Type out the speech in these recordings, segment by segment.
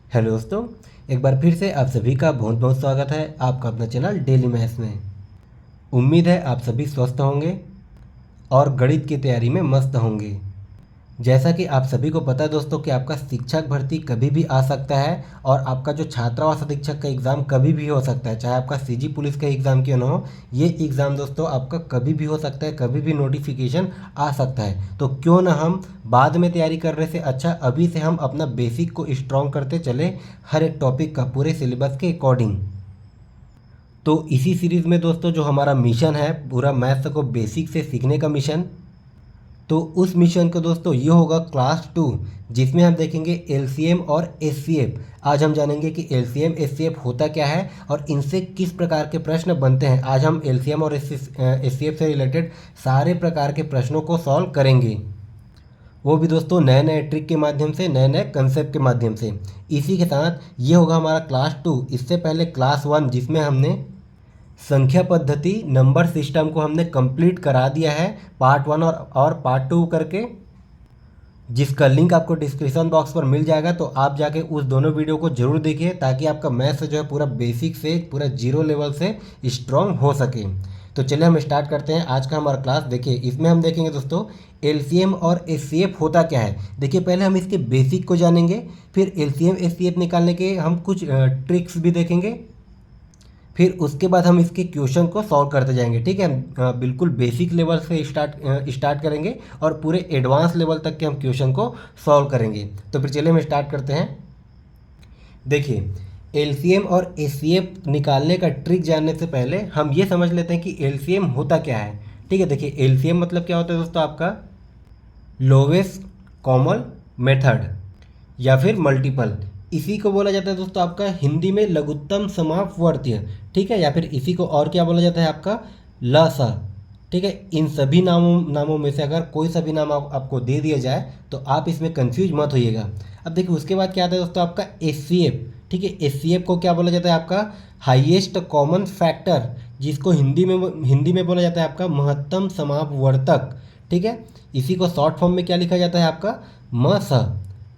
Hello दोस्तों, एक बार फिर से आप सभी का बहुत बहुत स्वागत है आपका अपना चैनल डेली मैथ्स में। उम्मीद है आप सभी स्वस्थ होंगे और गणित की तैयारी में मस्त होंगे। जैसा कि आप सभी को पता है दोस्तों कि आपका शिक्षक भर्ती कभी भी आ सकता है और आपका जो छात्रावास अधीक्षक का एग्ज़ाम कभी भी हो सकता है, चाहे आपका सीजी पुलिस का एग्ज़ाम क्यों ना हो। ये एग्ज़ाम दोस्तों आपका कभी भी हो सकता है, कभी भी नोटिफिकेशन आ सकता है। तो क्यों ना हम बाद में तैयारी करने से अच्छा अभी से हम अपना बेसिक को स्ट्रॉन्ग करते चले, हर एक टॉपिक का पूरे सिलेबस के अकॉर्डिंग। तो इसी सीरीज़ में दोस्तों जो हमारा मिशन है पूरा मैथ्स को बेसिक से सीखने का मिशन, तो उस मिशन का दोस्तों ये होगा क्लास 2, जिसमें हम देखेंगे एलसीएम और एचसीएफ। आज हम जानेंगे कि एलसीएम एचसीएफ होता क्या है और इनसे किस प्रकार के प्रश्न बनते हैं। आज हम एलसीएम और एचसीएफ से रिलेटेड सारे प्रकार के प्रश्नों को सॉल्व करेंगे, वो भी दोस्तों नए नए ट्रिक के माध्यम से, नए नए कंसेप्ट के माध्यम से। इसी के साथ ये होगा हमारा क्लास 2। इससे पहले क्लास 1 जिसमें हमने संख्या पद्धति नंबर सिस्टम को हमने कंप्लीट करा दिया है पार्ट 1 और पार्ट 2 करके, जिसका लिंक आपको डिस्क्रिप्शन बॉक्स पर मिल जाएगा। तो आप जाके उस दोनों वीडियो को जरूर देखिए ताकि आपका मैथ्स जो है पूरा बेसिक से पूरा जीरो लेवल से स्ट्रॉन्ग हो सके। तो चलिए हम स्टार्ट करते हैं आज का हमारा क्लास। देखिए इसमें हम देखेंगे दोस्तों एलसीएम और एचसीएफ होता क्या है। देखिए पहले हम इसके बेसिक को जानेंगे, फिर एलसीएम एचसीएफ निकालने के हम कुछ ट्रिक्स भी देखेंगे, फिर उसके बाद हम इसके क्वेश्चन को सॉल्व करते जाएंगे। ठीक है, बिल्कुल बेसिक लेवल से स्टार्ट करेंगे और पूरे एडवांस लेवल तक के हम क्वेश्चन को सॉल्व करेंगे। तो फिर चलिए हम स्टार्ट करते हैं। देखिए एलसीएम और एचसीएफ निकालने का ट्रिक जानने से पहले हम ये समझ लेते हैं कि एलसीएम होता क्या है। ठीक है, देखिए एलसीएम मतलब क्या होता है दोस्तों, आपका लोवेस्ट कॉमन मेथड या फिर मल्टीपल। इसी को बोला जाता है दोस्तों आपका हिंदी में लघुत्तम समापवर्तीय। ठीक है, या फिर इसी को और क्या बोला जाता है आपका लसा। ठीक है, इन सभी नामों में से अगर कोई सा भी नाम आपको दे दिया जाए तो आप इसमें कंफ्यूज मत होइएगा। अब देखिए उसके बाद क्या आता है दोस्तों आपका एचसीएफ। ठीक है, एचसीएफ को क्या बोला जाता है आपका हाईएस्ट कॉमन फैक्टर, जिसको हिंदी में बोला जाता है आपका महत्तम समापवर्तक। ठीक है, इसी को शॉर्ट फॉर्म में क्या लिखा जाता है आपका मस।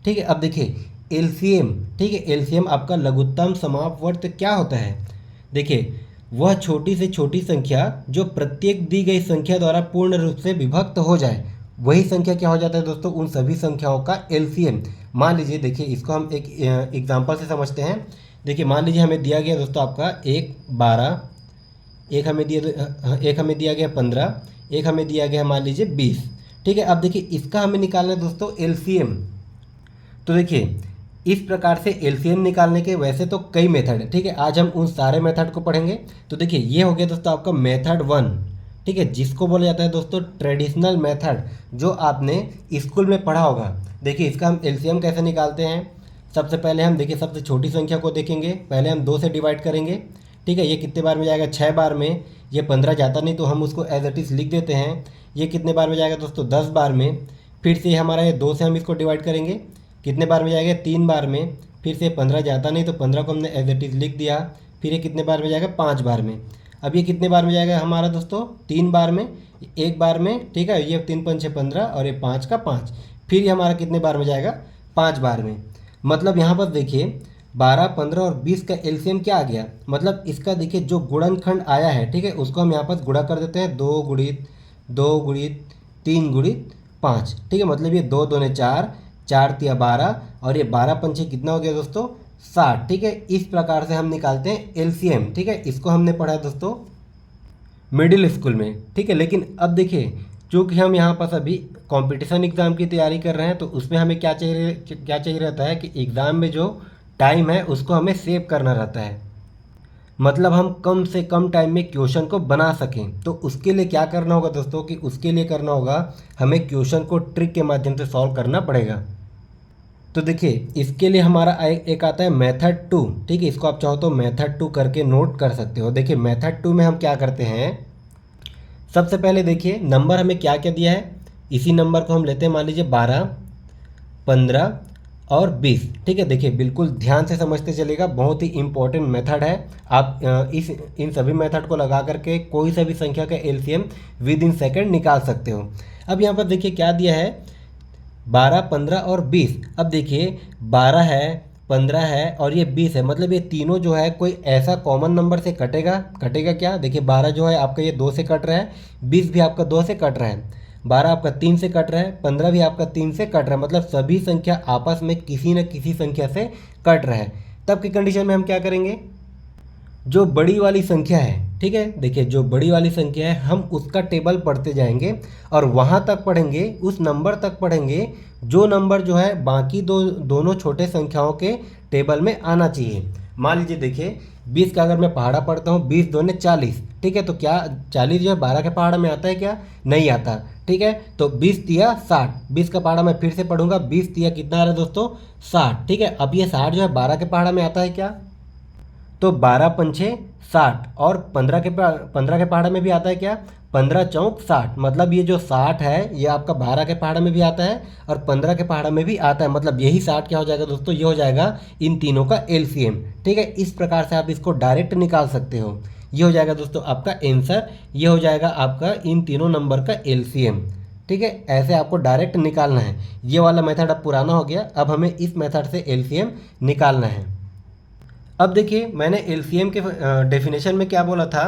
ठीक है, अब देखिए एलसीएम। ठीक है, एलसीएम आपका लघुत्तम समापवर्त क्या होता है। देखिए वह छोटी से छोटी संख्या जो प्रत्येक दी गई संख्या द्वारा पूर्ण रूप से विभक्त हो जाए, वही संख्या क्या हो जाता है दोस्तों उन सभी संख्याओं का एलसीएम। मान लीजिए देखिए इसको हम एक एग्जांपल से समझते हैं। देखिए मान लीजिए हमें दिया गया दोस्तों आपका 1 12, एक हमें दिया गया 15, एक हमें दिया गया मान लीजिए 20। ठीक है, अब देखिए इसका हमें निकालना है दोस्तों एलसीएम। तो देखिए इस प्रकार से एलसीएम निकालने के वैसे तो कई मेथड है। ठीक है, आज हम उन सारे मेथड को पढ़ेंगे। तो देखिए ये हो गया दोस्तों आपका मेथड 1। ठीक है, जिसको बोला जाता है दोस्तों ट्रेडिशनल मेथड, जो आपने स्कूल में पढ़ा होगा। देखिए इसका हम एलसीएम कैसे निकालते हैं। सबसे पहले हम देखिए सबसे छोटी संख्या को देखेंगे, पहले हम 2 से डिवाइड करेंगे। ठीक है, ये कितने बार में जाएगा 6 बार में। ये 15 जाता नहीं तो हम उसको एज इट इज़ लिख देते हैं। ये कितने बार में जाएगा दोस्तों 10 बार में। फिर से हमारा ये 2 से हम इसको डिवाइड करेंगे, कितने बार में जाएगा 3 बार में। फिर से 15 जाता नहीं तो 15 को हमने एज इट इज़ लिख दिया। फिर ये कितने बार में जाएगा 5 बार में। अब ये कितने बार में जाएगा हमारा दोस्तों 3 बार में, 1 बार में। ठीक है, ये 3 5 6 15 और ये 5 का 5। फिर ये हमारा कितने बार में जाएगा 5 बार में। मतलब यहाँ पर देखिए 12 15 और 20 का एलसीएम क्या आ गया, मतलब इसका देखिए जो गुणनखंड आया है। ठीक है, उसको हम यहाँ पर गुणा कर देते हैं, 2 गुणित 2 गुणित 3 गुणित 5। ठीक है, मतलब ये 2 दूने 4, 4 तिया 12 और ये 12 पंचे कितना हो गया दोस्तों 60। ठीक है, इस प्रकार से हम निकालते हैं एलसीएम। ठीक है, इसको हमने पढ़ा है दोस्तों मिडिल स्कूल में। ठीक है, लेकिन अब देखिए चूँकि हम यहाँ पर अभी कंपटीशन एग्ज़ाम की तैयारी कर रहे हैं तो उसमें हमें क्या चाहिए रहता है कि एग्ज़ाम में जो टाइम है उसको हमें सेव करना रहता है, मतलब हम कम से कम टाइम में क्वेश्चन को बना सकें। तो उसके लिए क्या करना होगा दोस्तों कि उसके लिए करना होगा हमें क्वेश्चन को ट्रिक के माध्यम से सॉल्व करना पड़ेगा। तो देखिए इसके लिए हमारा एक आता है मेथड 2। ठीक है, इसको आप चाहो तो मेथड 2 करके नोट कर सकते हो। देखिए मेथड 2 में हम क्या करते हैं, सबसे पहले देखिए नंबर हमें क्या क्या दिया है, इसी नंबर को हम लेते हैं मान लीजिए 12 15 और 20। ठीक है, देखिए बिल्कुल ध्यान से समझते चलेगा, बहुत ही इंपॉर्टेंट मेथड है। आप इन सभी मेथड को लगा करके कोई सा भी संख्या का एलसीएम विद इन सेकेंड निकाल सकते हो। अब यहाँ पर देखिए क्या दिया है 12 15 और 20। अब देखिए 12 है 15 है और ये 20 है, मतलब ये तीनों जो है कोई ऐसा कॉमन नंबर से कटेगा क्या? देखिए 12 जो है आपका ये 2 से कट रहा है, 20 भी आपका 2 से कट रहा है, 12 आपका 3 से कट रहा है, 15 भी आपका 3 से कट रहा है, मतलब सभी संख्या आपस में किसी न किसी संख्या से कट रहा है। तब की कंडीशन में हम क्या करेंगे, जो बड़ी वाली संख्या है, ठीक है, देखिए जो बड़ी वाली संख्या है हम उसका टेबल पढ़ते जाएंगे और वहाँ तक पढ़ेंगे, उस नंबर तक पढ़ेंगे जो नंबर जो है बाकी दोनों छोटे संख्याओं के टेबल में आना चाहिए। मान लीजिए देखिए 20 का अगर मैं पहाड़ा पढ़ता हूँ, 20 दूने 40, ठीक है, तो क्या 40 जो है 12 के पहाड़ा में आता है क्या? नहीं आता, ठीक है। तो 20 तिया 60, 20 का पहाड़ा मैं फिर से पढ़ूंगा, 20 तिया कितना आ रहा है दोस्तों? 60, ठीक है। अब ये 60 जो है 12 के पहाड़ा में आता है क्या? तो 12 पंछे 60 और 15 के पहाड़ा में भी आता है क्या? 15 चौक 60, मतलब ये जो 60 है ये आपका 12 के पहाड़ा में भी आता है और 15 के पहाड़ा में भी आता है, मतलब यही 60 क्या हो जाएगा दोस्तों? ये हो जाएगा इन तीनों का एलसीएम, ठीक है। इस प्रकार से आप इसको डायरेक्ट निकाल सकते हो। ये हो जाएगा दोस्तों आपका आंसर, ये हो जाएगा आपका इन तीनों नंबर का एलसीएम, ठीक है। ऐसे आपको डायरेक्ट निकालना है। ये वाला मेथड अब पुराना हो गया, अब हमें इस मेथड से एलसीएम निकालना है। अब देखिए मैंने एलसीएम के डेफिनेशन में क्या बोला था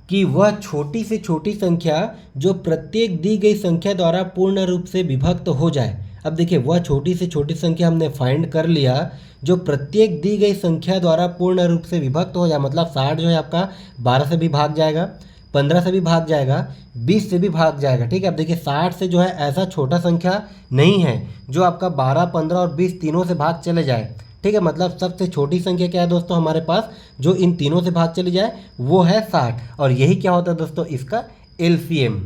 कि वह छोटी से छोटी संख्या जो प्रत्येक दी गई संख्या द्वारा पूर्ण रूप से विभक्त हो जाए। अब देखिए वह छोटी से छोटी संख्या हमने फाइंड कर लिया जो प्रत्येक दी गई संख्या द्वारा पूर्ण रूप से विभक्त हो जाए, मतलब 60 जो है आपका 12 से भी भाग जाएगा, 15 से भी भाग जाएगा, 20 से भी भाग जाएगा, ठीक है। अब देखिए 60 से जो है ऐसा छोटा संख्या नहीं है जो आपका 12, 15 और 20 तीनों से भाग चले जाए, ठीक है। मतलब सबसे छोटी संख्या क्या है दोस्तों हमारे पास, जो इन तीनों से भाग चली जाए, वो है 60, और यही क्या होता है दोस्तों इसका एलसीएम।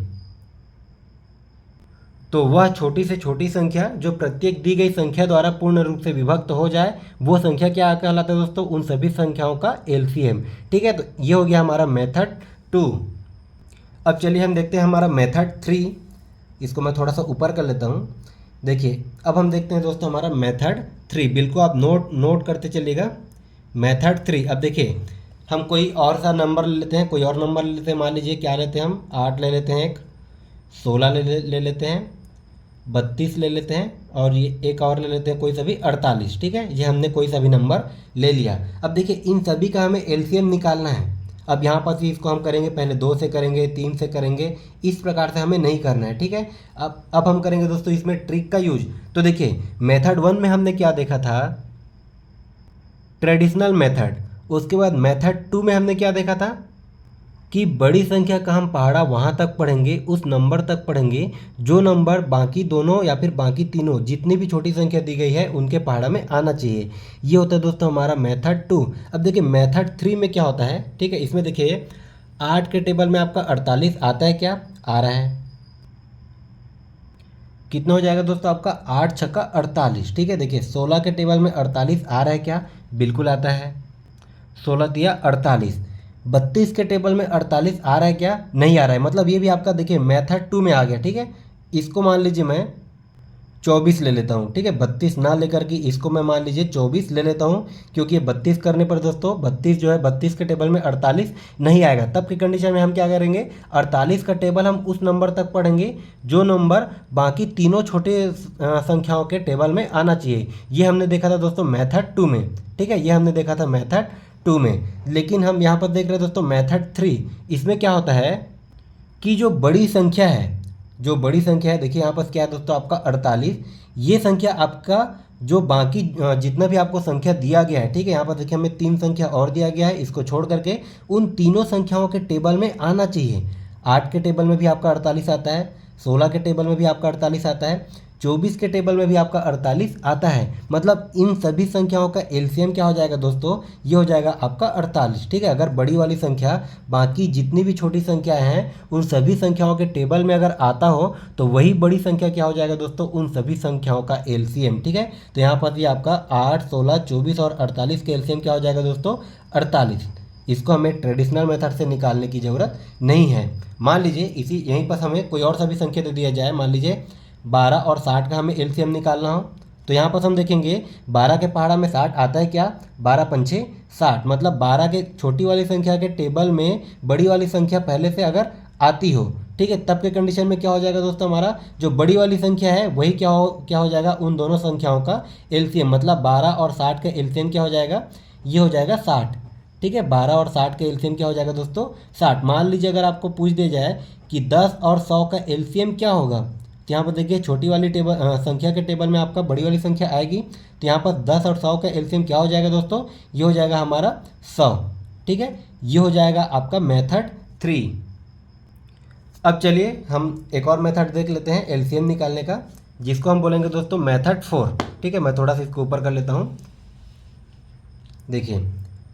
तो वह छोटी से छोटी संख्या जो प्रत्येक दी गई संख्या द्वारा पूर्ण रूप से विभक्त हो जाए, वो संख्या क्या कहलाता है दोस्तों? उन सभी संख्याओं का एलसीएम, ठीक है। तो ये हो गया हमारा मेथड 2। अब चलिए हम देखते हैं हमारा मेथड 3। इसको मैं थोड़ा सा ऊपर कर लेता हूँ। देखिए अब हम देखते हैं दोस्तों हमारा मेथड 3, बिल्कुल आप नोट करते चलिएगा। मेथड 3, अब देखिए हम कोई और सा नंबर ले लेते हैं, कोई और नंबर ले लेते हैं। मान लीजिए क्या लेते हैं हम, 8 ले लेते हैं, एक 16 ले लेते हैं, 32 ले लेते हैं, और ये एक और ले लेते हैं कोई सा भी 48, ठीक है। ये हमने कोई सा भी नंबर ले लिया। अब देखिए इन सभी का हमें एलसीएम निकालना है। अब यहाँ पर भी इसको हम करेंगे, पहले 2 से करेंगे, 3 से करेंगे, इस प्रकार से हमें नहीं करना है, ठीक है। अब हम करेंगे दोस्तों इसमें ट्रिक का यूज। तो देखिए मेथड 1 में हमने क्या देखा था, ट्रेडिशनल मेथड। उसके बाद मेथड 2 में हमने क्या देखा था कि बड़ी संख्या का हम पहाड़ा वहाँ तक पढ़ेंगे, उस नंबर तक पढ़ेंगे जो नंबर बाकी दोनों या फिर बाकी तीनों जितनी भी छोटी संख्या दी गई है उनके पहाड़ा में आना चाहिए। ये होता है दोस्तों हमारा मेथड 2। अब देखिए मेथड 3 में क्या होता है, ठीक है। इसमें देखिए 8 के टेबल में आपका 48 आता है क्या? आ रहा है। कितना हो जाएगा दोस्तों आपका? 8 छक्का 48, ठीक है। देखिए 16 के टेबल में 48 आ रहा है क्या? बिल्कुल आता है। 16 दिया 48। 32 के टेबल में 48 आ रहा है क्या? नहीं आ रहा है, मतलब ये भी आपका देखिए मेथड 2 में आ गया, ठीक है। इसको मान लीजिए मैं 24 ले लेता हूँ, ठीक है। 32 ना लेकर के इसको मैं मान लीजिए 24 ले लेता हूँ, क्योंकि ये 32 करने पर दोस्तों 32 जो है 32 के टेबल में 48 नहीं आएगा। तब की कंडीशन में हम क्या करेंगे, 48 का टेबल हम उस नंबर तक पढ़ेंगे जो नंबर बाकी तीनों छोटे संख्याओं के टेबल में आना चाहिए। ये हमने देखा था दोस्तों मेथड 2 में, ठीक है। ये हमने देखा था मेथड 2 में। लेकिन हम यहाँ पर देख रहे हैं दोस्तों मेथड 3। इसमें क्या होता है कि जो बड़ी संख्या है, देखिए यहाँ पर क्या है दोस्तों आपका 48। ये संख्या आपका जो बाकी जितना भी आपको संख्या दिया गया है, ठीक है। यहाँ पर देखिए हमें 3 संख्या और दिया गया है, इसको छोड़ करके उन तीनों संख्याओं के टेबल में आना चाहिए। 8 के टेबल में भी आपका 48 आता है, 16 के टेबल में भी आपका 48 आता है, 24 के टेबल में भी आपका 48 आता है। मतलब इन सभी संख्याओं का एलसीएम क्या हो जाएगा दोस्तों, ये हो जाएगा आपका 48, ठीक है। अगर बड़ी वाली संख्या बाकी जितनी भी छोटी संख्याएं हैं उन सभी संख्याओं के टेबल में अगर आता हो तो वही बड़ी संख्या क्या हो जाएगा दोस्तों, उन सभी संख्याओं का एलसीएम, ठीक है। तो यहाँ पर ये आपका 8, 16, 24 और 48 के एलसीएम क्या हो जाएगा दोस्तों, 48। इसको हमें ट्रेडिशनल मेथड से निकालने की ज़रूरत नहीं है। मान लीजिए इसी यहीं पर हमें कोई और सा भी संख्या दे दिया जाए, मान लीजिए 12 और 60 का हमें एलसीएम निकालना हो, तो यहाँ पर हम देखेंगे 12 के पहाड़ा में 60 आता है क्या? 12 पंछे 60, मतलब 12 के छोटी वाली संख्या के टेबल में बड़ी वाली संख्या पहले से अगर आती हो ठीक है, तब के कंडीशन में क्या हो जाएगा दोस्तों, हमारा जो बड़ी वाली संख्या है वही क्या हो जाएगा, उन दोनों संख्याओं का एलसीएम, मतलब 12 और 60 का एलसीएम क्या हो जाएगा, ये हो जाएगा 60। ठीक है, 12 और 60 का एलसीएम क्या हो जाएगा दोस्तों, 60। मान लीजिए अगर आपको पूछ दिया जाए कि 10 और 100 का एलसीएम क्या होगा, तो यहाँ पर देखिए छोटी वाली संख्या के टेबल में आपका बड़ी वाली संख्या आएगी, तो यहाँ पर 10 और 100 का एलसीएम क्या हो जाएगा दोस्तों, ये हो जाएगा हमारा 100। ठीक है, ये हो जाएगा आपका मेथड 3। अब चलिए हम एक और मेथड देख लेते हैं एलसीएम निकालने का, जिसको हम बोलेंगे दोस्तों मेथड 4। ठीक है, मैं थोड़ा सा इसको ऊपर कर लेता हूँ। देखिए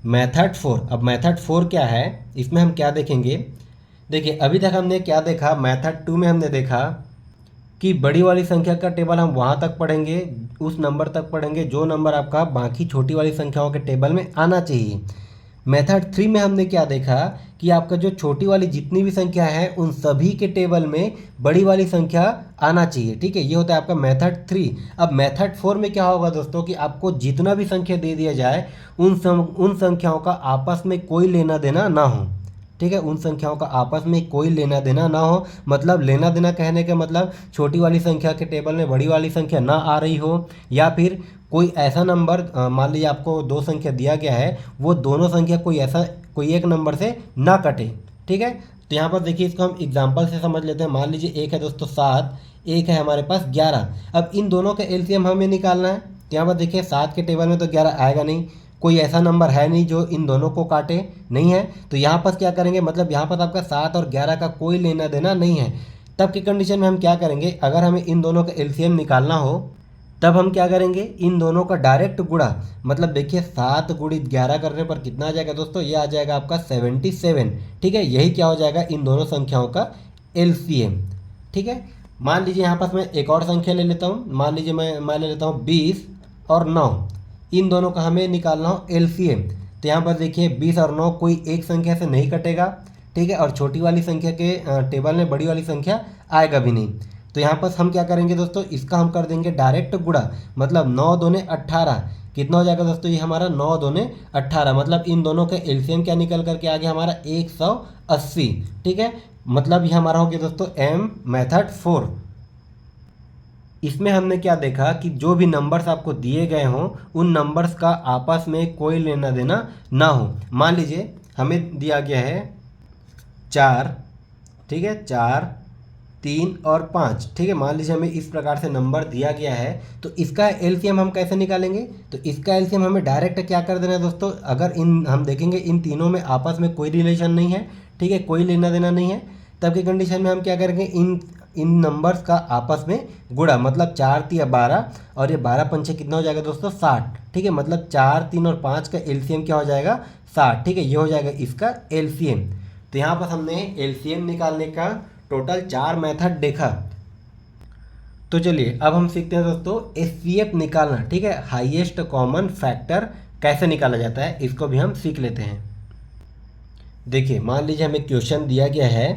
मेथड 4, अब मेथड 4 क्या है, इसमें हम क्या देखेंगे। देखिए अभी तक हमने क्या देखा, मेथड 2 में हमने देखा कि बड़ी वाली संख्या का टेबल हम वहाँ तक पढ़ेंगे, उस नंबर तक पढ़ेंगे जो नंबर आपका बाकी छोटी वाली संख्याओं के टेबल में आना चाहिए। मेथड 3 में हमने क्या देखा कि आपका जो छोटी वाली जितनी भी संख्या है उन सभी के टेबल में बड़ी वाली संख्या आना चाहिए। ठीक है, ये होता है आपका मेथड 3। अब मेथड 4 में क्या होगा दोस्तों कि आपको जितना भी संख्या दे दिया जाए उन संख्याओं का आपस में कोई लेना देना ना हो। ठीक है, उन संख्याओं का आपस में कोई लेना देना ना हो, मतलब लेना देना कहने का मतलब छोटी वाली संख्या के टेबल में बड़ी वाली संख्या ना आ रही हो, या फिर कोई ऐसा नंबर, मान लीजिए आपको दो संख्या दिया गया है, वो दोनों संख्या कोई एक नंबर से ना कटे। ठीक है, तो यहाँ पर देखिए इसको हम एग्जाम्पल से समझ लेते हैं। मान लीजिए एक है दोस्तों 7, एक है हमारे पास 11। अब इन दोनों का एलसीएम हमें निकालना है, तो यहाँ पर देखिए 7 के टेबल में तो 11 आएगा नहीं, कोई ऐसा नंबर है नहीं जो इन दोनों को काटे, नहीं है। तो यहाँ पर क्या करेंगे, मतलब यहाँ पर आपका 7 और 11 का कोई लेना देना नहीं है। तब की कंडीशन में हम क्या करेंगे, अगर हमें इन दोनों का एलसीएम निकालना हो तब हम क्या करेंगे, इन दोनों का डायरेक्ट गुणा, मतलब देखिए 7 गुणित 11 करने पर कितना आ जाएगा दोस्तों, ये आ जाएगा आपका 77। ठीक है, यही क्या हो जाएगा इन दोनों संख्याओं का एलसीएम। ठीक है, मान लीजिए यहाँ पर मैं एक और संख्या ले लेता हूँ, मान लीजिए मैं ले लेता हूँ 20 और 9, इन दोनों का हमें निकालना हो एलसीएम। तो यहाँ पर देखिए 20 और 9 कोई एक संख्या से नहीं कटेगा। ठीक है, और छोटी वाली संख्या के टेबल में बड़ी वाली संख्या आएगा भी नहीं। तो यहाँ पर हम क्या करेंगे दोस्तों, इसका हम कर देंगे डायरेक्ट गुणा, मतलब 9 दूने 18, कितना हो जाएगा दोस्तों, ये हमारा 9 दूने 18, मतलब इन दोनों का एलसीएम क्या निकल करके आ गया हमारा 180। ठीक है, मतलब ये हमारा हो गया दोस्तों एम मेथड 4। इसमें हमने क्या देखा कि जो भी नंबर्स आपको दिए गए हों उन नंबर्स का आपस में कोई लेना देना ना हो। मान लीजिए हमें दिया गया है 4, ठीक है, 4, 3 और 5। ठीक है, मान लीजिए हमें इस प्रकार से नंबर दिया गया है, तो इसका एलसीएम हम कैसे निकालेंगे, तो इसका एलसीएम हमें डायरेक्ट क्या कर देना है दोस्तों, अगर हम देखेंगे इन तीनों में आपस में कोई रिलेशन नहीं है, ठीक है, कोई लेना देना नहीं है, तब की कंडीशन में हम क्या करेंगे, इन नंबर्स का आपस में गुणा, मतलब 4 3 12 और ये 12 पंचे कितना हो जाएगा दोस्तों 60। ठीक है, मतलब 4 3 और 5 का एलसीएम क्या हो जाएगा 60। ठीक है, ये हो जाएगा इसका एलसीएम। तो यहाँ पर हमने एलसीएम निकालने का टोटल 4 मेथड देखा। तो चलिए अब हम सीखते हैं दोस्तों एचसीएफ निकालना। ठीक है, हाईएस्ट कॉमन फैक्टर कैसे निकाला जाता है, इसको भी हम सीख लेते हैं। देखिए मान लीजिए हमें क्वेश्चन दिया गया है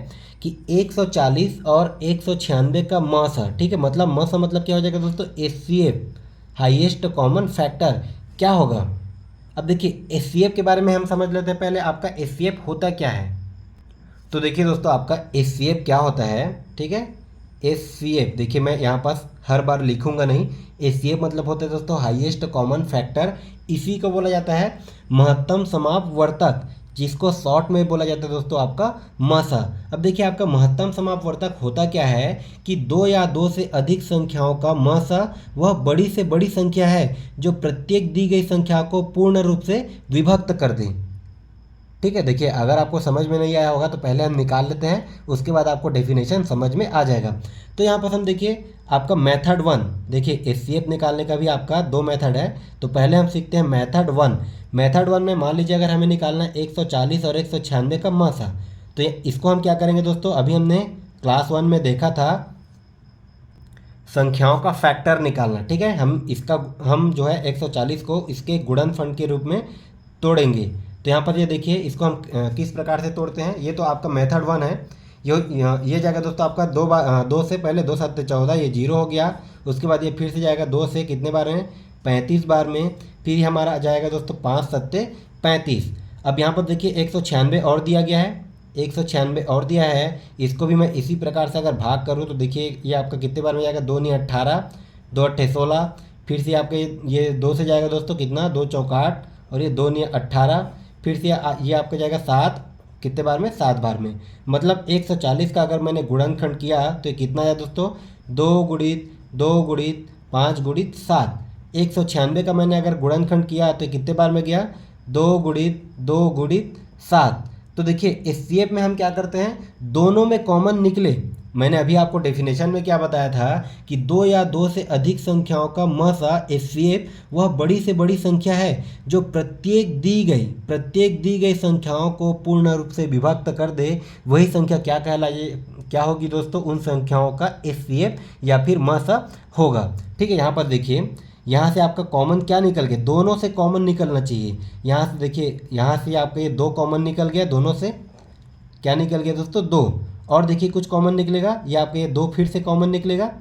कि 140 और 196 का मौसा। ठीक है, मतलब मौसा मतलब क्या हो जाएगा दोस्तों, एचसीएफ हाईएस्ट कॉमन फैक्टर क्या होगा। अब देखिए एचसीएफ के बारे में हम समझ लेते हैं पहले, आपका एचसीएफ होता क्या है। तो देखिए दोस्तों आपका एचसीएफ क्या होता है। ठीक है, एचसीएफ देखिए मैं यहाँ पास हर बार लिखूंगा नहीं, एचसीएफ मतलब होता है दोस्तों हाईएस्ट कॉमन फैक्टर। इसी को बोला जाता है महत्तम समापवर्तक, जिसको शॉर्ट में बोला जाता है दोस्तों आपका मसा। अब देखिए आपका महत्तम समापवर्तक होता क्या है कि 2 या 2 से अधिक संख्याओं का मसा वह बड़ी से बड़ी संख्या है जो प्रत्येक दी गई संख्या को पूर्ण रूप से विभक्त कर दे। ठीक है, देखिए अगर आपको समझ में नहीं आया होगा तो पहले हम निकाल लेते हैं, उसके बाद आपको डेफिनेशन समझ में आ जाएगा। तो यहाँ पर हम देखिए आपका मेथड 1, देखिए एचसीएफ निकालने का भी आपका 2 मेथड है। तो पहले हम सीखते हैं मेथड 1। मेथड 1 में मान लीजिए अगर हमें निकालना है 140 और 196 का मसा, तो इसको हम क्या करेंगे दोस्तों, अभी हमने क्लास 1 में देखा था संख्याओं का फैक्टर निकालना। ठीक है, हम जो है 140 को इसके गुणनफल के रूप में तोड़ेंगे। तो यहाँ पर ये देखिए इसको हम किस प्रकार से तोड़ते हैं। ये तो आपका मेथड 1 है। ये जाएगा दोस्तों आपका 2 से पहले 2 7 14, ये 0 हो गया। उसके बाद ये फिर से जाएगा 2 से कितने बार में 35 बार में, फिर हमारा जाएगा दोस्तों 5 7 35। अब यहाँ पर देखिए 196 और दिया गया है, 196 और दिया है, इसको भी मैं इसी प्रकार से अगर भाग करूँ तो देखिए ये आपका कितने बार में जाएगा, 2 नहीं 18, 2 अट्ठे 16, फिर से आपका ये 2 से जाएगा दोस्तों कितना, 2 चौका 8 और ये 2 नहीं 18, फिर से ये आपका जाएगा 7, कितने बार में, 7 बार में। मतलब 140 का अगर मैंने गुणनखंड किया तो ये कितना आया दोस्तों, 2 गुणित 2 गुणित 5 गुणित 7। 196 का मैंने अगर गुणनखंड किया तो ये कितने बार में गया, 2 गुणित 2 गुणित 7। तो देखिए एचसीएफ में हम क्या करते हैं, दोनों में कॉमन निकले। मैंने अभी आपको डेफिनेशन में क्या बताया था कि 2 या 2 से अधिक संख्याओं का मसा एचसीएफ वह बड़ी से बड़ी संख्या है जो प्रत्येक दी गई संख्याओं को पूर्ण रूप से विभक्त कर दे। वही संख्या क्या कहलाए, क्या होगी दोस्तों, उन संख्याओं का एचसीएफ या फिर मसा होगा। ठीक है, यहाँ पर देखिए यहाँ से आपका कॉमन क्या निकल गया, दोनों से कॉमन निकलना चाहिए। यहाँ से देखिए, यहाँ से आपका ये 2 कॉमन निकल गया, दोनों से क्या निकल गया दोस्तों, 2। और देखिए कुछ कॉमन निकलेगा, ये आपका ये 2 फिर से कॉमन निकलेगा,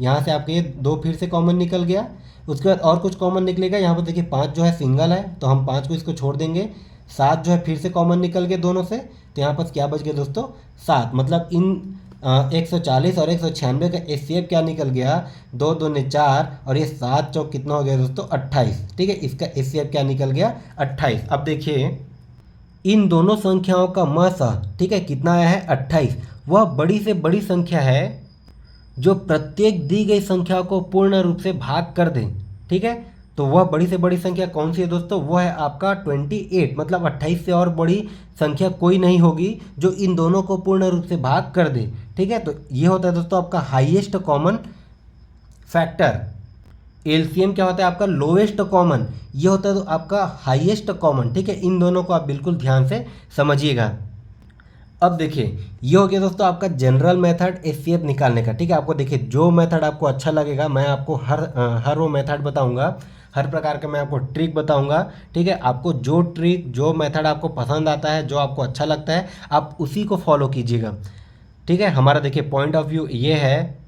यहाँ से आपका ये 2 फिर से कॉमन निकल गया। उसके बाद और कुछ कॉमन निकलेगा, यहाँ पर देखिए 5 जो है सिंगल है तो हम 5 को इसको छोड़ देंगे। 7 जो है फिर से कॉमन निकल गए दोनों से, तो यहाँ पर क्या बच गया दोस्तों, 7। मतलब इन 140 और 196 का एचसीएफ क्या निकल गया, 2 दूनी 4 और ये 7 चौक कितना हो गया दोस्तों, 28। ठीक है, इसका एचसीएफ क्या निकल गया, 28। अब देखिए इन दोनों संख्याओं का मसा, ठीक है, कितना आया है, 28। वह बड़ी से बड़ी संख्या है जो प्रत्येक दी गई संख्या को पूर्ण रूप से भाग कर दे। ठीक है, तो वह बड़ी से बड़ी संख्या कौन सी है दोस्तों, वह है आपका 28। मतलब 28 से और बड़ी संख्या कोई नहीं होगी जो इन दोनों को पूर्ण रूप से भाग कर दे। ठीक है, तो ये होता है दोस्तों आपका हाईएस्ट कॉमन फैक्टर। एलसीएम क्या होता है आपका, लोएस्ट कॉमन। ये होता है तो आपका हाईएस्ट कॉमन। ठीक है, इन दोनों को आप बिल्कुल ध्यान से समझिएगा। अब देखिए ये हो गया दोस्तों आपका जनरल मेथड एचसीएफ निकालने का। ठीक है, आपको देखिए जो मेथड आपको अच्छा लगेगा, मैं आपको हर वो मेथड बताऊंगा, हर प्रकार का मैं आपको ट्रिक बताऊंगा। ठीक है, आपको जो ट्रिक जो मेथड आपको पसंद आता है, जो आपको अच्छा लगता है, आप उसी को फॉलो कीजिएगा। ठीक है, हमारा देखिए पॉइंट ऑफ व्यू ये है,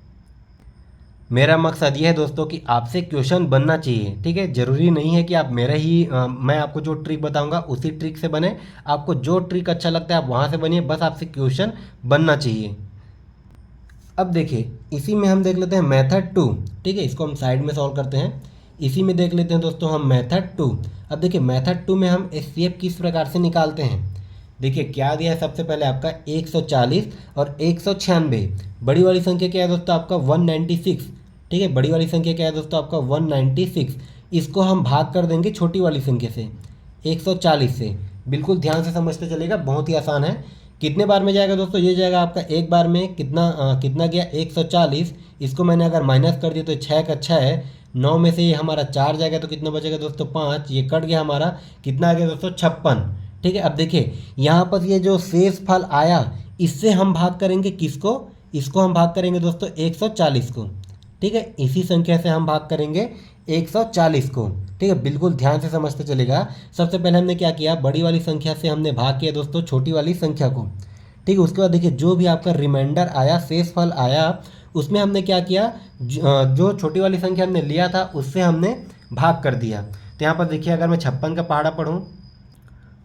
मेरा मकसद ये है दोस्तों कि आपसे क्वेश्चन बनना चाहिए। ठीक है, ज़रूरी नहीं है कि आप मेरा ही मैं आपको जो ट्रिक बताऊंगा उसी ट्रिक से बने। आपको जो ट्रिक अच्छा लगता है आप वहाँ से बनिए, बस आपसे क्वेश्चन बनना चाहिए। अब देखिए इसी में हम देख लेते हैं मेथड 2। ठीक है, इसको हम साइड में सॉल्व करते हैं। इसी में देख लेते हैं दोस्तों हम मेथड 2। अब देखिए मेथड 2 में हम एचसीएफ किस प्रकार से निकालते हैं। देखिए क्या दिया है, सबसे पहले आपका 140 और 196। बड़ी वाली संख्या क्या है दोस्तों आपका 196। ठीक है, बड़ी वाली संख्या क्या है दोस्तों आपका 196। इसको हम भाग कर देंगे छोटी वाली संख्या से 140 से। बिल्कुल ध्यान से समझते चलेगा, बहुत ही आसान है। कितने बार में जाएगा दोस्तों, ये जाएगा आपका एक बार में। कितना गया 140। इसको मैंने अगर माइनस कर दिया तो 6 का 6 है, 9 में से ये हमारा 4 जाएगा तो कितना बचेगा दोस्तों 5। ये कट गया हमारा, कितना आ गया दोस्तों 56। ठीक है, अब देखिए यहाँ पर ये जो शेष फल आया इससे हम भाग करेंगे किसको, इसको हम भाग करेंगे दोस्तों 140 को। ठीक है, इसी संख्या से हम भाग करेंगे 140 को। ठीक है, बिल्कुल ध्यान से समझते चलेगा। सबसे पहले हमने क्या किया, बड़ी वाली संख्या से हमने भाग किया दोस्तों छोटी वाली संख्या को। ठीक है, उसके बाद देखिए जो भी आपका रिमाइंडर आया, शेष फल आया, उसमें हमने क्या किया, जो छोटी वाली संख्या हमने लिया था उससे हमने भाग कर दिया। तो यहाँ पर देखिए अगर मैं 56 का पहाड़ा पढ़ूँ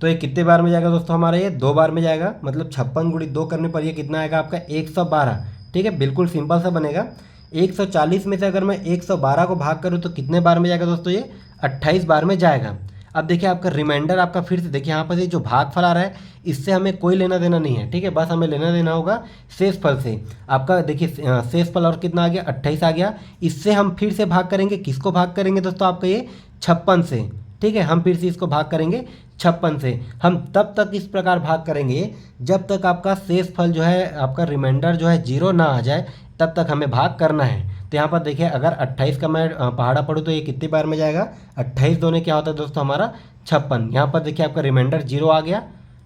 तो ये कितने बार में जाएगा दोस्तों हमारा, ये 2 बार में जाएगा। मतलब 56 गुणित 2 करने पर ये कितना आएगा आपका 112। ठीक है, बिल्कुल सिंपल सा बनेगा। 140 में से अगर मैं 112 को भाग करूँ तो कितने बार में जाएगा दोस्तों, ये 28 बार में जाएगा। अब देखिए आपका रिमाइंडर आपका फिर से देखिए यहाँ पर ये जो भागफल आ रहा है इससे हमें कोई लेना देना नहीं है। ठीक है, बस हमें लेना देना होगा शेषफल से। आपका देखिए शेषफल और कितना आ गया 28 आ गया। इससे हम फिर से भाग करेंगे, किसको भाग करेंगे दोस्तों आपका ये 56 से। ठीक है, हम फिर से इसको भाग करेंगे 56 से। हम तब तक इस प्रकार भाग करेंगे जब तक आपका शेषफल जो है, आपका रिमाइंडर जो है 0 ना आ जाए, तब तक हमें भाग करना है। तो यहाँ पर देखिए अगर 28 का मैं पहाड़ा पढ़ूँ तो ये कितनी बार में जाएगा, 28 दोने क्या होता है दोस्तों हमारा 56। यहाँ पर देखिए आपका रिमाइंडर 0 आ गया।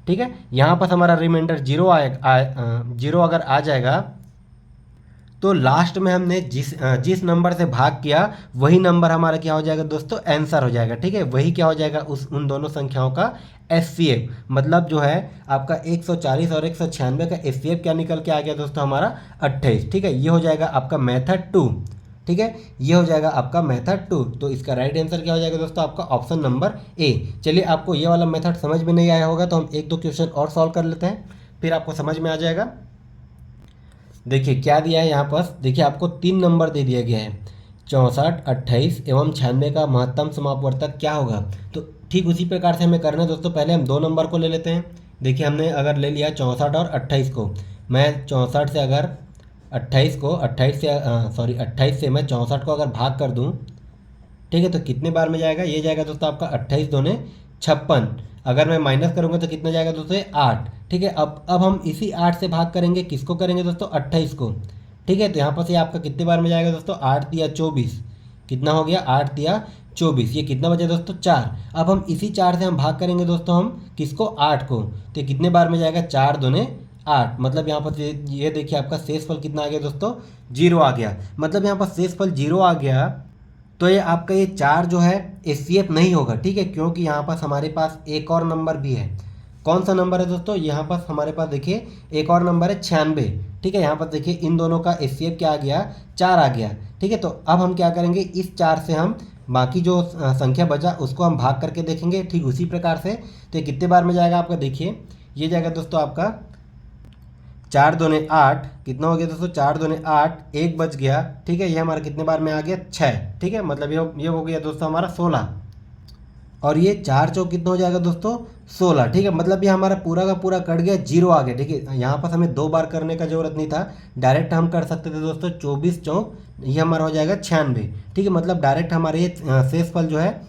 ठीक है, यहाँ पर हमारा रिमाइंडर 0 0 अगर आ जाएगा तो लास्ट में हमने जिस नंबर से भाग किया वही नंबर हमारा क्या हो जाएगा दोस्तों, आंसर हो जाएगा। ठीक है, वही क्या हो जाएगा उन दोनों संख्याओं का एचसीएफ। मतलब जो है आपका 140 और 196 का एचसीएफ क्या निकल के आ गया दोस्तों हमारा 28। ठीक है, ये हो जाएगा आपका मेथड 2। ठीक है, ये हो जाएगा आपका मेथड 2। तो इसका राइट आंसर क्या हो जाएगा दोस्तों आपका ऑप्शन नंबर ए। चलिए आपको ये वाला मेथड समझ में नहीं आया होगा तो हम 1-2 क्वेश्चन और सॉल्व कर लेते हैं। फिर आपको समझ में आ जाएगा। देखिए क्या दिया है यहाँ पर, देखिए आपको 3 नंबर दे दिया गया है, 64, 28 एवं 96 का महत्तम समापवर्तक क्या होगा। तो ठीक उसी प्रकार से हमें करना है दोस्तों। पहले हम 2 नंबर को ले लेते हैं। देखिए हमने अगर ले लिया 64 और 28 को, मैं 64 से अगर 28 को 28 से मैं 64 को अगर भाग कर दूँ, ठीक है, तो कितने बार में जाएगा, ये जाएगा दोस्तों आपका 28 दूने 56। अगर मैं माइनस करूँगा तो कितना जाएगा दोस्तों, 8। ठीक है, अब हम इसी 8 से भाग करेंगे, किसको करेंगे दोस्तों, 28 को। ठीक है, तो यहाँ पर से आपका कितने बार में जाएगा दोस्तों, 8 या 24, कितना हो गया, 8 या 24, ये कितना बचा दोस्तों, 4। अब हम इसी 4 से हम भाग करेंगे दोस्तों, हम किसको, 8 को, तो कितने बार में जाएगा, 4 दूने 8। मतलब यहाँ पर ये देखिए आपका शेषफल कितना आ गया दोस्तों, 0 आ गया। मतलब यहाँ पर शेषफल 0 आ गया, तो ये आपका ये 4 जो है एचसीएफ नहीं होगा। ठीक है, क्योंकि यहाँ पास हमारे पास एक और नंबर भी है। कौन सा नंबर है दोस्तों, यहाँ पास हमारे पास देखिए एक और नंबर है 96। ठीक है, यहाँ पर देखिए इन दोनों का एचसीएफ क्या आ गया, 4 आ गया। ठीक है, तो अब हम क्या करेंगे, इस 4 से हम बाकी जो संख्या बचा उसको हम भाग करके देखेंगे ठीक उसी प्रकार से। तो ये कितने बार में जाएगा आपका, देखिए ये जाएगा दोस्तों आपका 4 दूने 8, कितना हो गया दोस्तों, 4 दूने 8, 1 बच गया। ठीक है, ये हमारा कितने बार में आ गया, 6। ठीक है, मतलब ये हो गया दोस्तों हमारा 16, और ये 4 चौक कितना हो जाएगा दोस्तों, 16। ठीक है, मतलब ये हमारा पूरा का पूरा कट गया, 0 आ गया। ठीक है, यहाँ पर हमें 2 बार करने का जरूरत नहीं था, डायरेक्ट हम कर सकते थे दोस्तों, 24 चौक ये हमारा हो जाएगा 96। ठीक है, मतलब डायरेक्ट हमारे ये शेषफल जो है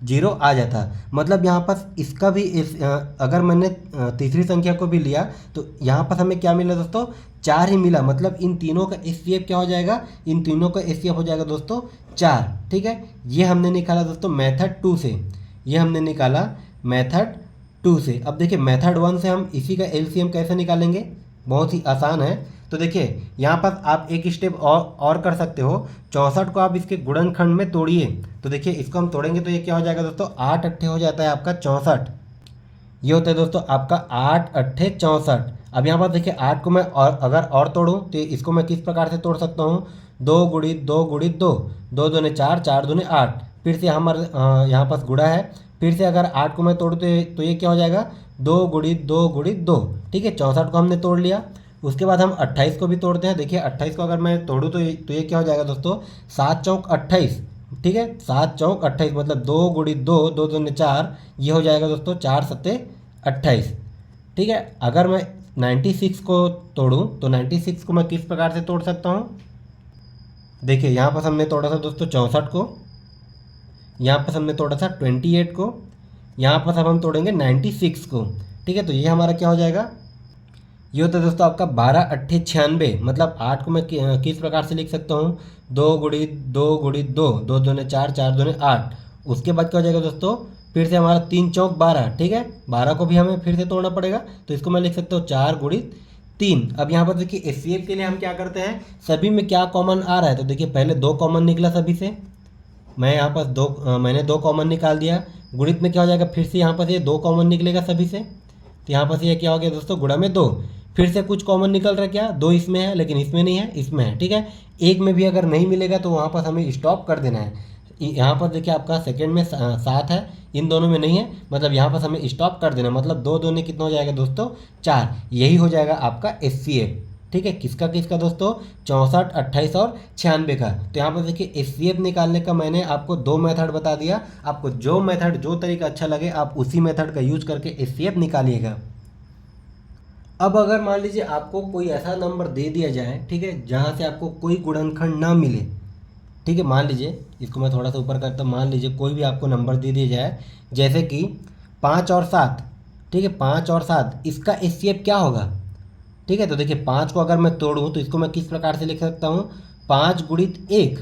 0 आ जाता। मतलब यहाँ पर इसका भी अगर मैंने तीसरी संख्या को भी लिया तो यहाँ पर हमें क्या मिला दोस्तों, 4 ही मिला। मतलब इन तीनों का एचसीएफ क्या हो जाएगा, इन तीनों का एचसीएफ हो जाएगा दोस्तों 4। ठीक है, ये हमने निकाला दोस्तों मेथड 2 से, ये हमने निकाला मेथड 2 से। अब देखिए मेथड 1 से हम इसी का एलसीएम कैसे निकालेंगे, बहुत ही आसान है। तो देखिए यहाँ पर आप एक स्टेप और कर सकते हो, 64 को आप इसके गुणनखंड में तोड़िए। तो देखिए इसको हम तोड़ेंगे तो ये क्या हो जाएगा दोस्तों, 8 अट्ठे हो जाता है आपका 64। ये होता है दोस्तों आपका 8 अट्ठे 64। अब यहाँ पर देखिए 8 को मैं और अगर और तोड़ूँ तो इसको मैं किस प्रकार से तोड़ सकता हूँ, 2 गुणित 2 गुणित 2, 2 दूने 4, 4 दूने 8। फिर से हमारे यहाँ पास गुणा है, फिर से अगर 8 को मैं तोड़ूँ तो ये क्या हो जाएगा, 2 गुणित 2 गुणित 2। ठीक है, 64 को हमने तोड़ लिया। उसके बाद हम 28 को भी तोड़ते हैं। देखिए 28 को अगर मैं तोड़ूँ तो ये क्या हो जाएगा दोस्तों, 7 चौक 28। ठीक है, 7 चौक 28, मतलब 2 गुणित 2, 2 दूने 4, ये हो जाएगा दोस्तों 4 सत्ते 28। ठीक है, अगर मैं 96 को तोड़ूँ तो 96 को मैं किस प्रकार से तोड़ सकता हूँ, देखिए यहाँ पर हमने तोड़ा था दोस्तों 64 को, यहाँ पर हमने तोड़ा था 28 को, यहाँ पर अब हम तोड़ेंगे 96 को। ठीक है, तो ये हमारा क्या हो जाएगा, ये होता है दोस्तों आपका 12 अट्ठे 96। मतलब 8 को मैं किस प्रकार से लिख सकता हूँ, 2 गुणित 2 गुणित 2, 2 दूने 4, 4 दूने 8। उसके बाद क्या हो जाएगा दोस्तों, फिर से हमारा 3 चौक 12। ठीक है, 12 को भी हमें फिर से तोड़ना पड़ेगा, तो इसको मैं लिख सकता हूँ 4 गुणित 3। अब यहाँ पर देखिए एचसीएफ के लिए हम क्या करते हैं, सभी में क्या कॉमन आ रहा है, तो देखिए पहले 2 कॉमन निकला सभी से, मैं यहाँ पर मैंने 2 कॉमन निकाल दिया। गुणित में क्या हो जाएगा, फिर से यहाँ पर ये 2 कॉमन निकलेगा सभी से, तो यहाँ पर ये क्या हो गया दोस्तों, गुणा में 2। फिर से कुछ कॉमन निकल रहा है, क्या 2 इसमें है लेकिन इसमें नहीं है, इसमें है। ठीक है, एक में भी अगर नहीं मिलेगा तो वहाँ पर हमें स्टॉप कर देना है। यहाँ पर देखिए आपका सेकंड में 7 है, इन दोनों में नहीं है, मतलब यहाँ पर हमें स्टॉप कर देना। मतलब 2 दूने कितना हो जाएगा दोस्तों, 4। यही हो जाएगा आपका एचसीएफ। ठीक है, किसका किसका दोस्तों, 64, 28 और 96 का। तो यहाँ पर देखिए एचसीएफ निकालने का मैंने आपको 2 मेथड बता दिया। आपको जो मेथड जो तरीका अच्छा लगे आप उसी मेथड का यूज करके एचसीएफ निकालिएगा। अब अगर मान लीजिए आपको कोई ऐसा नंबर दे दिया जाए, ठीक है, जहाँ से आपको कोई गुणनखंड ना मिले। ठीक है, मान लीजिए इसको मैं थोड़ा सा ऊपर करता हूँ, मान लीजिए कोई भी आपको नंबर दे दिया जाए जैसे कि 5 और 7। ठीक है, 5 और 7, इसका एचसीएफ क्या होगा। ठीक है, तो देखिए 5 को अगर मैं तोड़ूँ तो इसको मैं किस प्रकार से लिख सकता हूँ, 5 गुणित 1।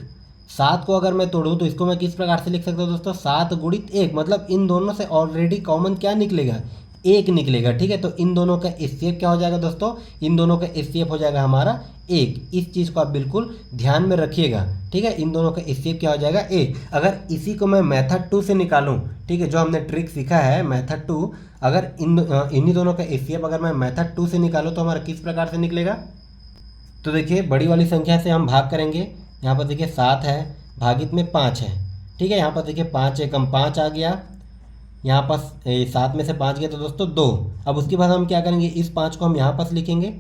7 को अगर मैं तोड़ूँ तो इसको मैं किस प्रकार से लिख सकता हूँ दोस्तों, 7 गुणित 1। मतलब इन दोनों से ऑलरेडी कॉमन क्या निकलेगा, 1 निकलेगा। ठीक है, तो इन दोनों का एचसीएफ क्या हो जाएगा दोस्तों, इन दोनों का एचसीएफ हो जाएगा हमारा 1। इस चीज़ को आप बिल्कुल ध्यान में रखिएगा। ठीक है, इन दोनों का एचसीएफ क्या हो जाएगा, 1। अगर इसी को मैं मेथड 2 से निकालूं, ठीक है, जो हमने ट्रिक सीखा है मेथड 2, अगर इन्हीं दोनों का एचसीएफ अगर मैं मेथड 2 से निकालूं तो हमारा किस प्रकार से निकलेगा, तो देखिए बड़ी वाली संख्या से हम भाग करेंगे। यहाँ पर देखिए 7 है, भागित में 5 है। ठीक है, यहाँ पर देखिए 5 एकम 5 आ गया, यहाँ पास 7 में से 5 गया तो दोस्तों 2। अब उसके बाद हम क्या करेंगे, इस 5 को हम यहाँ पास लिखेंगे,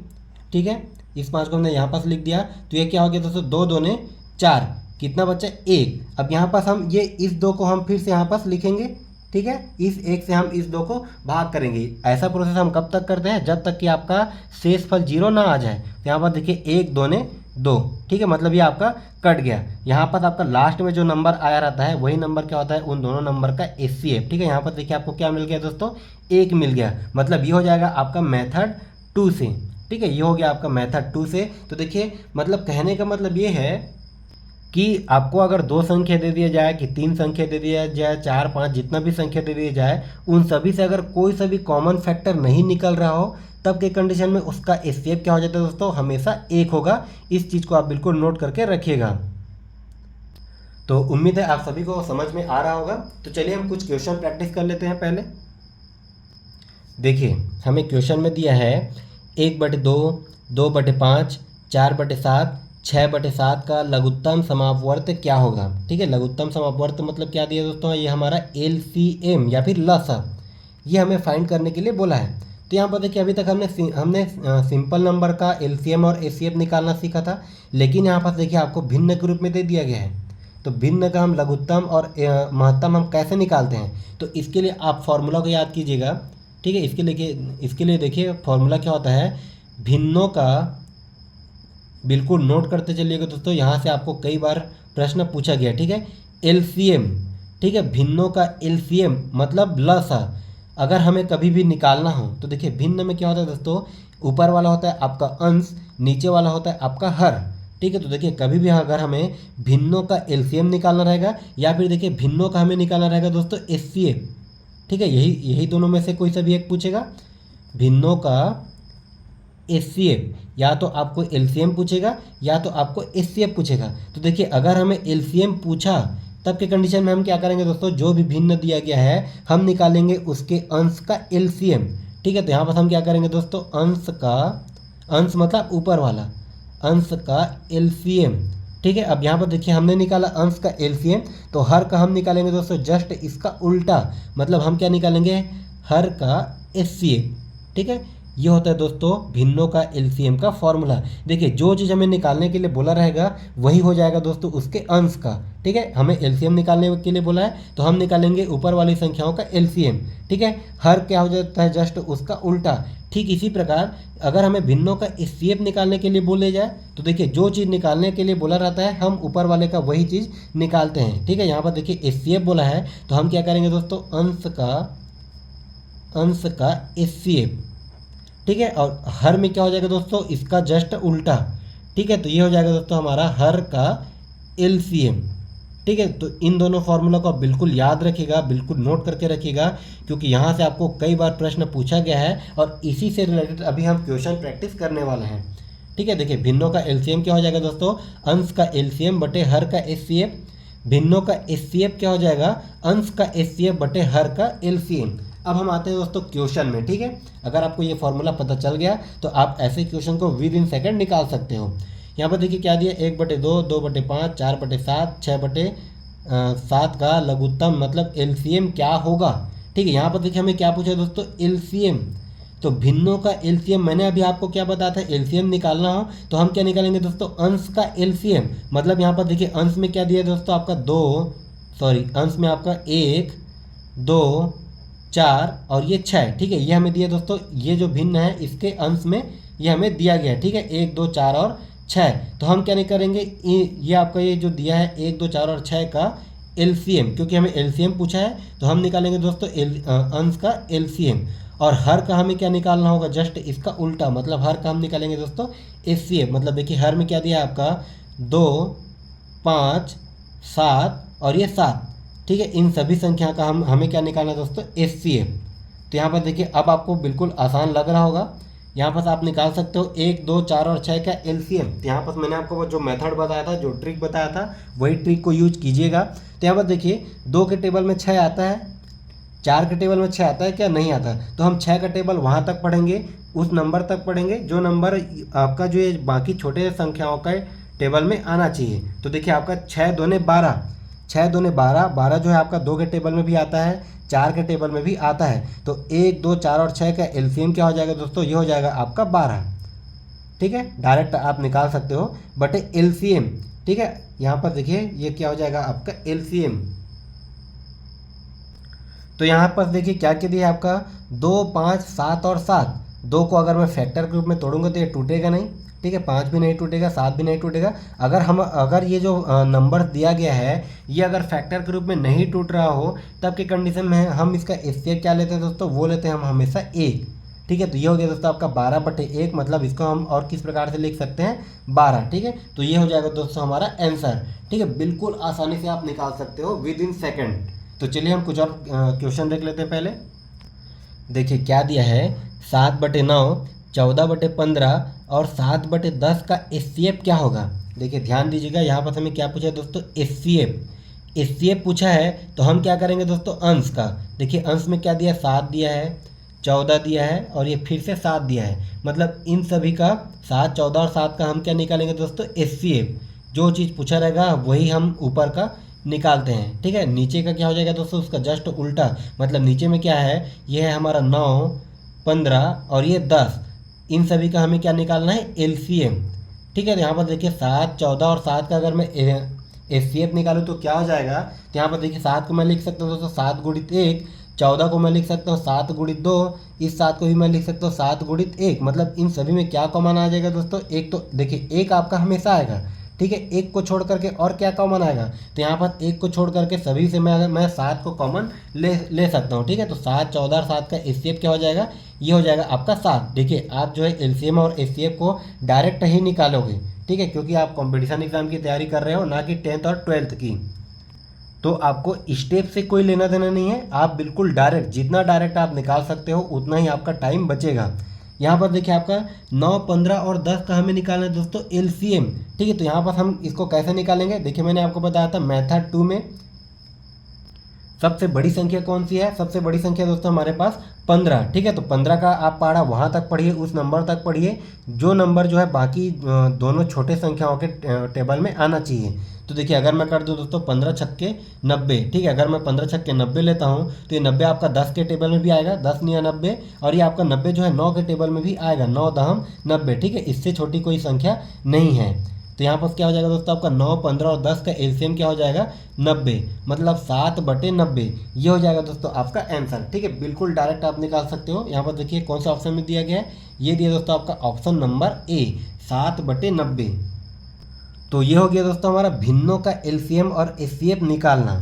ठीक है। इस 5 को हमने यहाँ पास लिख दिया तो ये क्या हो गया दोस्तों, 2 दूने 4, कितना बचा 1। अब यहाँ पास हम ये इस 2 को हम फिर से यहाँ पास लिखेंगे, ठीक है। इस 1 से हम इस 2 को भाग करेंगे। ऐसा प्रोसेस हम कब तक करते हैं, जब तक कि आपका शेषफल 0 ना आ जाए। तो यहाँ पर देखिए 1 दूने 2, ठीक है, मतलब ये आपका कट गया। यहाँ पर आपका लास्ट में जो नंबर आया रहता है वही नंबर क्या होता है, उन दोनों नंबर का HCF, ठीक है। यहाँ पर देखिए आपको क्या मिल गया दोस्तों, 1 मिल गया। मतलब ये हो जाएगा आपका मेथड 2 से, ठीक है। ये हो गया आपका मेथड 2 से। तो देखिए मतलब कहने का मतलब ये है कि आपको अगर 2 संख्या दे दिया जाए कि 3 संख्या दे दिया जाए, 4 5 जितना भी संख्या दे दिया जाए, उन सभी से अगर कोई सा भी कॉमन फैक्टर नहीं निकल रहा हो, तब के कंडीशन में उसका HCF क्या हो जाता है दोस्तों, हमेशा 1 होगा। इस चीज़ को आप बिल्कुल नोट करके रखिएगा। तो उम्मीद है आप सभी को समझ में आ रहा होगा। तो चलिए हम कुछ क्वेश्चन प्रैक्टिस कर लेते हैं। पहले देखिए हमें क्वेश्चन में दिया है 1/2, 2/5, 4/7, 6/7 का लघुत्तम समापवर्त क्या होगा, ठीक है। लघुत्तम समापवर्त मतलब क्या दिया दोस्तों, ये हमारा LCM या फिर लसा, ये हमें फाइंड करने के लिए बोला है। तो यहाँ पर देखिए अभी तक हमने सिंपल नंबर का LCM और HCF निकालना सीखा था, लेकिन यहाँ पर देखिए आपको भिन्न के रूप में दे दिया गया है। तो भिन्न का हम लघुत्तम और महत्तम हम कैसे निकालते हैं, तो इसके लिए आप फॉर्मूला को याद कीजिएगा, ठीक है। इसके लिए देखिए फॉर्मूला क्या होता है, भिन्नों का, बिल्कुल नोट करते चलिएगा दोस्तों, यहाँ से आपको कई बार प्रश्न पूछा गया, ठीक है। LCM, ठीक है, भिन्नों का LCM मतलब लसा। अगर हमें कभी भी निकालना हो तो देखिए भिन्न में क्या होता है दोस्तों, ऊपर वाला होता है आपका अंश, नीचे वाला होता है आपका हर, ठीक है। तो देखिए कभी भी अगर हमें भिन्नों का LCM निकालना रहेगा या फिर देखिए भिन्नों का हमें निकालना रहेगा दोस्तों HCF, ठीक है। यही दोनों में से कोई सा भी एक पूछेगा, भिन्नों का HCF, या तो आपको LCM पूछेगा या तो आपको HCF पूछेगा। तो देखिए अगर हमें LCM पूछा तब के कंडीशन में हम क्या करेंगे दोस्तों, जो भी भिन्न दिया गया है हम निकालेंगे उसके अंश का LCM, ठीक है। तो यहाँ पर हम क्या करेंगे दोस्तों, अंश मतलब ऊपर वाला, अंश का LCM, ठीक है। अब यहाँ पर देखिए हमने निकाला अंश का LCM, तो हर का हम निकालेंगे दोस्तों जस्ट इसका उल्टा, मतलब हम क्या निकालेंगे, हर का HCF, ठीक है। ये होता है दोस्तों भिन्नों का LCM का फॉर्मूला। देखिए जो चीज़ हमें निकालने के लिए बोला रहेगा वही हो जाएगा दोस्तों उसके अंश का, ठीक है। हमें LCM निकालने के लिए बोला है तो हम निकालेंगे ऊपर वाली संख्याओं का LCM, ठीक है। हर क्या हो जाता है, जस्ट उसका उल्टा। ठीक इसी प्रकार अगर हमें भिन्नों का HCF निकालने के लिए बोले जाए तो देखिए जो चीज़ निकालने के लिए बोला रहता है हम ऊपर वाले का वही चीज़ निकालते हैं, ठीक है। यहाँ पर देखिए HCF बोला है तो हम क्या करेंगे दोस्तों, अंश का HCF, ठीक है। और हर में क्या हो जाएगा दोस्तों, इसका जस्ट उल्टा, ठीक है। तो ये हो जाएगा दोस्तों हमारा हर का LCM, ठीक है। तो इन दोनों फार्मूला को आप बिल्कुल याद रखिएगा, बिल्कुल नोट करके रखिएगा, क्योंकि यहाँ से आपको कई बार प्रश्न पूछा गया है और इसी से रिलेटेड अभी हम क्वेश्चन प्रैक्टिस करने वाले हैं, ठीक है। देखिए भिन्नों का LCM क्या हो जाएगा दोस्तों, अंश का LCM बटे हर का HCF। भिन्नों का HCF क्या हो जाएगा, अंश का HCF बटे हर का LCM। अब हम आते हैं दोस्तों क्वेश्चन में, ठीक है। अगर आपको ये फॉर्मूला पता चल गया तो आप ऐसे क्वेश्चन को विद इन सेकंड निकाल सकते हो। यहाँ पर देखिए क्या दिया, 1/2, 2/5, 4/7, 6/7 का लघुत्तम मतलब LCM क्या होगा, ठीक है। यहाँ पर देखिए हमें क्या पूछा दोस्तों, LCM। तो भिन्नों का LCM मैंने अभी आपको क्या बताया था, LCM निकालना हो तो हम क्या निकालेंगे दोस्तों, अंश का LCM। मतलब यहाँ पर देखिए अंश में क्या दिया दोस्तों आपका अंश में आपका 1, 2, 4 और ये 6, ठीक है। ये हमें दिया दोस्तों, ये जो भिन्न है इसके अंश में ये हमें दिया गया है, ठीक है, 1, 2, 4 और 6। तो हम क्या नहीं करेंगे, ये आपका ये जो दिया है 1, 2, 4 और 6 का LCM, क्योंकि हमें LCM पूछा है तो हम निकालेंगे दोस्तों अंश का LCM। और हर का हमें क्या निकालना होगा, जस्ट इसका उल्टा, मतलब हर का हम निकालेंगे दोस्तों HCF। मतलब देखिए हर में क्या दिया है आपका 2, 5, 7 और ये 7, ठीक है। इन सभी संख्या का हमें क्या निकालना है दोस्तों, HCF। तो यहाँ पर देखिए अब आपको बिल्कुल आसान लग रहा होगा, यहाँ पर आप निकाल सकते हो 1, 2, 4 और 6 का LCM। तो यहाँ पर मैंने आपको वो जो मेथड बताया था, जो ट्रिक बताया था, वही ट्रिक को यूज कीजिएगा। तो यहाँ पर देखिए 2 के टेबल में 6 आता है, 4 के टेबल में 6 आता है क्या, नहीं आता। तो हम 6 का टेबल वहाँ तक पढ़ेंगे, उस नंबर तक पढ़ेंगे जो नंबर आपका जो ये बाकी छोटे संख्याओं का टेबल में आना चाहिए। तो देखिए आपका 6 दूने 12, 6 दूने 12, 12 जो है आपका 2 के टेबल में भी आता है, 4 के टेबल में भी आता है। तो 1, 2, 4 और 6 का एलसीएम क्या हो जाएगा दोस्तों, ये हो जाएगा आपका 12। ठीक है, डायरेक्ट आप निकाल सकते हो बटे एलसीएम। ठीक है, यहाँ पर देखिए ये क्या हो जाएगा आपका एलसीएम। तो यहाँ पर देखिए क्या क्या दिया है आपका 2, 5, 7 और 7। 2 को अगर मैं फैक्टर के रूप में तोड़ूंगा तो ये टूटेगा नहीं। ठीक है, 5 भी नहीं टूटेगा, 7 भी नहीं टूटेगा। अगर ये जो नंबर दिया गया है ये अगर फैक्टर के रूप में नहीं टूट रहा हो तब की कंडीशन में हम इसका एचसीएफ क्या लेते हैं दोस्तों, वो लेते हैं हम हमेशा 1। ठीक है, तो ये हो गया दोस्तों आपका 12/1, मतलब इसको हम और किस प्रकार से लिख सकते हैं 12। ठीक है, तो ये हो जाएगा दोस्तों हमारा आंसर। ठीक है, बिल्कुल आसानी से आप निकाल सकते हो विद इन सेकेंड। तो चलिए हम कुछ और क्वेश्चन देख लेते हैं। पहले देखिए क्या दिया है 7/9, 14/15 और 7/10 का एचसीएफ क्या होगा। देखिए ध्यान दीजिएगा, यहाँ पर हमें क्या पूछा है दोस्तों, एचसीएफ पूछा है। तो हम क्या करेंगे दोस्तों, अंश का। देखिए अंश में क्या दिया है, 7 दिया है, 14 दिया है और ये फिर से 7 दिया है। मतलब इन सभी का 7, 14 और 7 का हम क्या निकालेंगे दोस्तों, एचसीएफ। जो चीज़ पूछा रहेगा वही हम ऊपर का निकालते हैं। ठीक है, नीचे का क्या हो जाएगा दोस्तों, उसका जस्ट उल्टा। मतलब नीचे में क्या है, ये है हमारा 9, 15 और ये 10। इन सभी का हमें क्या निकालना है, एलसीएम। ठीक है, तो यहाँ पर देखिए 7, 14 और 7 का अगर मैं एचसीएफ निकालूँ तो क्या हो जाएगा। तो यहाँ पर देखिए 7 को मैं लिख सकता हूँ दोस्तों 7 गुणित 1, 14 को मैं लिख सकता हूँ 7 गुणित 2, इस 7 को भी मैं लिख सकता हूँ 7 गुणित 1। मतलब इन सभी में क्या कॉमन आ जाएगा दोस्तों, एक। तो देखिए एक आपका हमेशा आएगा। ठीक है, एक को छोड़ करके और क्या कॉमन आएगा, तो यहाँ पर एक को छोड़ करके सभी से मैं 7 को कॉमन ले सकता हूँ। ठीक है, तो 7, 14 और 7 का एचसीएफ क्या हो जाएगा, ये हो जाएगा आपका 7। देखिए आप जो है एलसीएम और एचसीएफ को डायरेक्ट ही निकालोगे। ठीक है, क्योंकि आप कंपटीशन एग्जाम की तैयारी कर रहे हो, ना कि 10th और 12th की। तो आपको स्टेप से कोई लेना देना नहीं है, आप बिल्कुल डायरेक्ट, जितना डायरेक्ट आप निकाल सकते हो उतना ही आपका टाइम बचेगा। यहाँ पर देखिए आपका 9, 15 और 10 का हमें निकालना है दोस्तों एलसीएम। ठीक है, तो यहाँ पर हम इसको कैसे निकालेंगे, देखिए मैंने आपको बताया था मेथड 2 में सबसे बड़ी संख्या कौन सी है। सबसे बड़ी संख्या दोस्तों हमारे पास 15। ठीक है, तो 15 का आप पढ़ा वहाँ तक पढ़िए, उस नंबर तक पढ़िए जो नंबर जो है बाकी दोनों छोटे संख्याओं के टेबल में आना चाहिए। तो देखिए अगर मैं कर दूं दोस्तों 15 छक्के 90। ठीक है, अगर मैं 15 छक्के 90 लेता हूं तो ये 90 आपका 10 के टेबल में भी आएगा, 10 नहीं 90। और ये आपका 90 जो है 9 के टेबल में भी आएगा, 9 दहम 90। ठीक है, इससे छोटी कोई संख्या नहीं है। तो यहाँ पर क्या हो जाएगा दोस्तों आपका 9, 15 और 10 का एलसीएम क्या हो जाएगा 90। मतलब 7/90 ये हो जाएगा दोस्तों आपका आंसर। ठीक है, बिल्कुल डायरेक्ट आप निकाल सकते हो। यहाँ पर देखिए कौन सा ऑप्शन में दिया गया है, ये दिया दोस्तों आपका ऑप्शन नंबर ए 7/90। तो ये हो गया दोस्तों हमारा भिन्नों का एलसीएम और एचसीएफ निकालना।